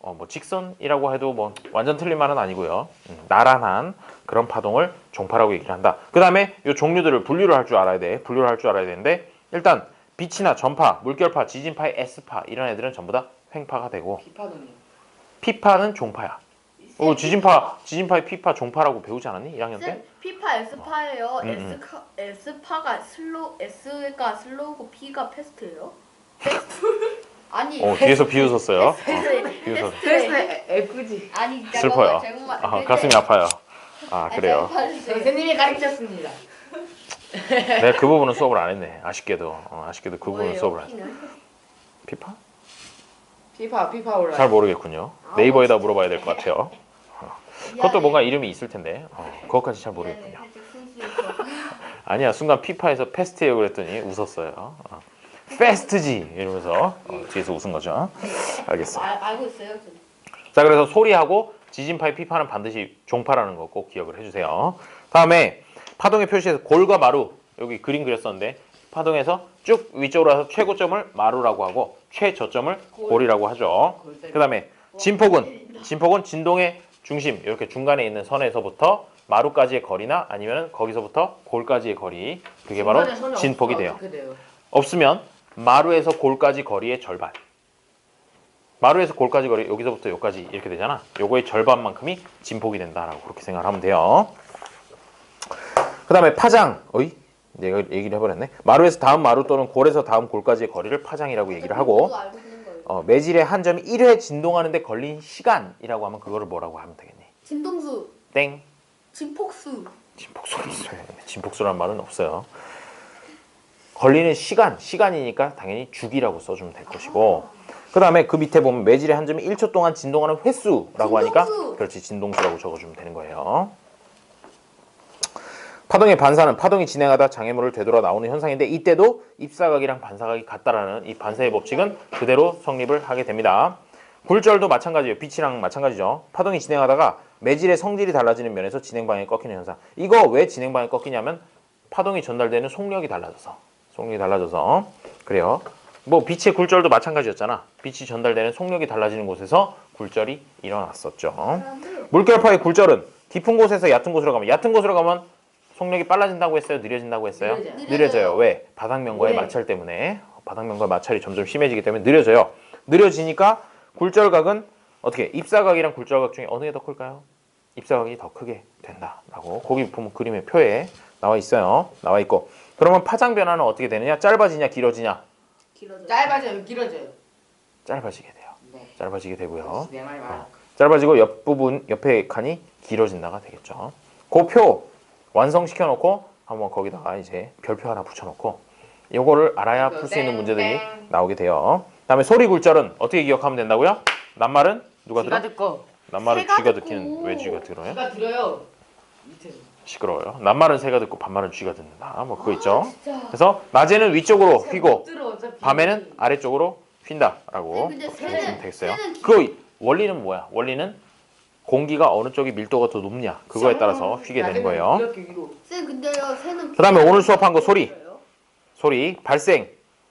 뭐 직선이라고 해도 뭐 완전 틀린 말은 아니고요. 나란한 그런 파동을 종파라고 얘기를 한다. 그 다음에 이 종류들을 분류를 할 줄 알아야 돼. 분류를 할 줄 알아야 되는데 일단 빛이나 전파, 물결파, 지진파의 S파 이런 애들은 전부 다 횡파가 되고 비파는요. P파는 종파야. 지진파의 P파 종파라고 배우지 않았니? 1학년 때? 쌤, P파 S파예요. 음. S파가 S가 슬로우고 P가 패스트예요? 아니 뒤에서 비웃었어요. 비웃었어. 테스트 F지. 아니 슬퍼요. 잠깐만 가슴이 아파요. 아 그래요. 선생님이 가르쳤습니다. 내가 그 부분은 수업을 안 했네. 아쉽게도 그 부분은 수업을 안 했어. P파? 피파 올라. 잘 모르겠군요. 네이버에다 물어봐야 될 것 같아요. 그것도 뭔가 이름이 있을 텐데 그것까지 잘 모르겠군요. 아니야 순간 피파에서 패스트예요 그랬더니 웃었어요. 패스트지 이러면서 뒤에서 웃은 거죠. 알겠어요. 알고 있어요. 자 그래서 소리하고 지진파의 피파는 반드시 종파라는 거 꼭 기억을 해주세요. 다음에 파동의 표시에서 골과 마루 여기 그림 그렸었는데 파동에서 쭉 위쪽으로 와서 최고점을 마루라고 하고 최저점을 골이라고 하죠. 그 다음에 진폭은 진동의 중심 이렇게 중간에 있는 선에서부터 마루까지의 거리나 아니면 거기서부터 골까지의 거리 그게 바로 진폭이 돼요. 없으면 마루에서 골까지 거리의 절반. 마루에서 골까지 거리 여기서부터 여기까지 이렇게 되잖아. 요거의 절반만큼이 진폭이 된다라고 그렇게 생각을 하면 돼요. 그 다음에 파장. 내가 얘기를 해버렸네. 마루에서 다음 마루 또는 골에서 다음 골까지의 거리를 파장이라고 얘기를 하고 매질의 한 점이 1회 진동하는데 걸린 시간이라고 하면 그거를 뭐라고 하면 되겠니? 진동수. 땡. 진폭수. 진폭수라는 말은 없어요. 걸리는 시간이니까 당연히 주기라고 써주면 될 것이고 그 다음에 그 밑에 보면 매질의 한 점이 1초 동안 진동하는 횟수라고 하니까 그렇지 진동수라고 적어주면 되는 거예요. 파동의 반사는 파동이 진행하다 장애물을 되돌아 나오는 현상인데 이때도 입사각이랑 반사각이 같다라는 이 반사의 법칙은 그대로 성립을 하게 됩니다. 굴절도 마찬가지예요. 빛이랑 마찬가지죠. 파동이 진행하다가 매질의 성질이 달라지는 면에서 진행 방향이 꺾이는 현상. 이거 왜 진행 방향이 꺾이냐면 파동이 전달되는 속력이 달라져서. 그래요. 뭐 빛의 굴절도 마찬가지였잖아. 빛이 전달되는 속력이 달라지는 곳에서 굴절이 일어났었죠. 물결파의 굴절은 깊은 곳에서 얕은 곳으로 가면 속력이 빨라진다고 했어요? 느려진다고 했어요? 느려져요. 왜? 바닥면과의 네. 마찰 때문에. 바닥면과 마찰이 점점 심해지기 때문에 느려져요. 느려지니까 굴절각은 어떻게? 입사각이랑 굴절각 중에 어느 게 더 클까요? 입사각이 더 크게 된다라고 거기 보면 그림의 표에 나와 있어요. 나와 있고. 그러면 파장 변화는 어떻게 되느냐? 짧아지냐, 길어지냐? 짧아져요, 길어져요. 짧아지게 돼요. 네. 짧아지게 되고요. 내 말이 맞아. 짧아지고 옆에 칸이 길어진다가 되겠죠. 그 표 완성시켜 놓고 한번 거기다가 이제 별표 하나 붙여 놓고 요거를 알아야 풀 수 있는 문제들이 나오게 돼요. 그다음에 소리 굴절은 어떻게 기억하면 된다고요? 낱말은 누가 들어? 쥐가 듣고. 낱말은 새가 쥐가 듣고. 듣기는 왜 쥐가 들어요? 쥐가 들어요. 밑에서. 시끄러워요. 낱말은 새가 듣고 밤말은 쥐가 듣는다. 뭐 그거 있죠. 진짜. 그래서 낮에는 위쪽으로 휘고 들어, 어차피. 밤에는 아래쪽으로 휜다라고 근데 보시면 되겠어요. 새는 그 원리는 뭐야? 원리는 공기가 어느 쪽이 밀도가 더 높냐 그거에 따라서 휘게 되는 거예요. 이렇게 위로. 쌤 근데요 새는 그다음에 오늘 수업한 거 소리. 거예요? 소리 발생.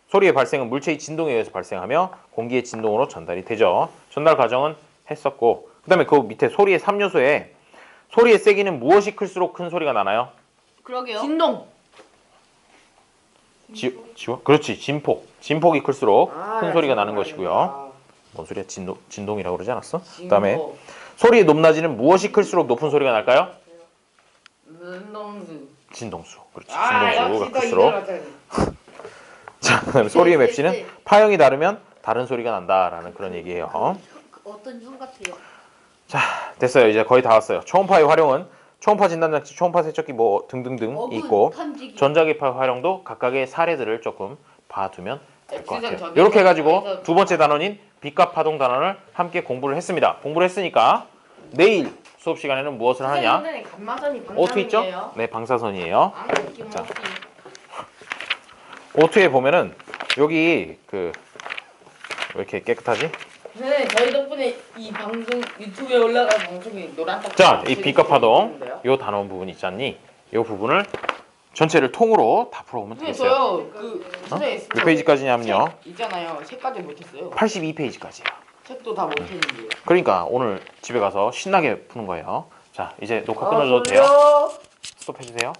소리의 발생은 물체의 진동에 의해서 발생하며 공기의 진동으로 전달이 되죠. 전달 과정은 했었고 그다음에 그 밑에 소리의 3요소에 소리의 세기는 무엇이 클수록 큰 소리가 나나요? 그러게요. 진동. 그렇지. 진폭이 클수록 아, 큰 나 소리가 진동 나는 것이고요. 아니구나. 뭔 소리야? 진동이라고 그러지 않았어? 진동. 그다음에 소리의 높낮이는 무엇이 클수록 높은 소리가 날까요? 진동수. 진동수. 그렇지. 아, 진동수가 역시 또 클수록. 이걸 자, 그다음에 소리의 네, 맵시는 네. 파형이 다르면 다른 소리가 난다라는 그런 얘기예요. 어떤 형 같아요? 자, 됐어요. 이제 거의 다 왔어요. 초음파의 활용은 초음파 진단장치, 초음파 세척기 뭐 등등등 있고 탐지기. 전자기파 활용도 각각의 사례들을 조금 봐두면 될 것 같아요. 저기 이렇게 해가지고 저기서 두 번째 단원인 빛과 파동 단원을 함께 공부를 했습니다. 공부를 했으니까 내일 수업 시간에는 무엇을 하냐? 선생님, 감마선이 오투 있죠? 방탄이에요? 네, 방사선이에요. 아, 느낌 자. 없지. 오투에 보면은 여기 왜 이렇게 깨끗하지? 선생님, 저희 덕분에 이 방송 유튜브에 올라간 방송이 노란 딱. 자, 이 빛과 파동 요 단원 부분 있지 않니? 요 부분을 전체를 통으로 다 풀어보면 선생님, 되겠어요. 저요. 선생님, 몇 페이지까지냐면요. 책 있잖아요. 책까지 못했어요. 82페이지까지예요. 책도 다 못했는데. 그러니까 오늘 집에 가서 신나게 푸는 거예요. 자, 이제 녹화 끊어줘도 돼요? 졸려. 스톱해주세요.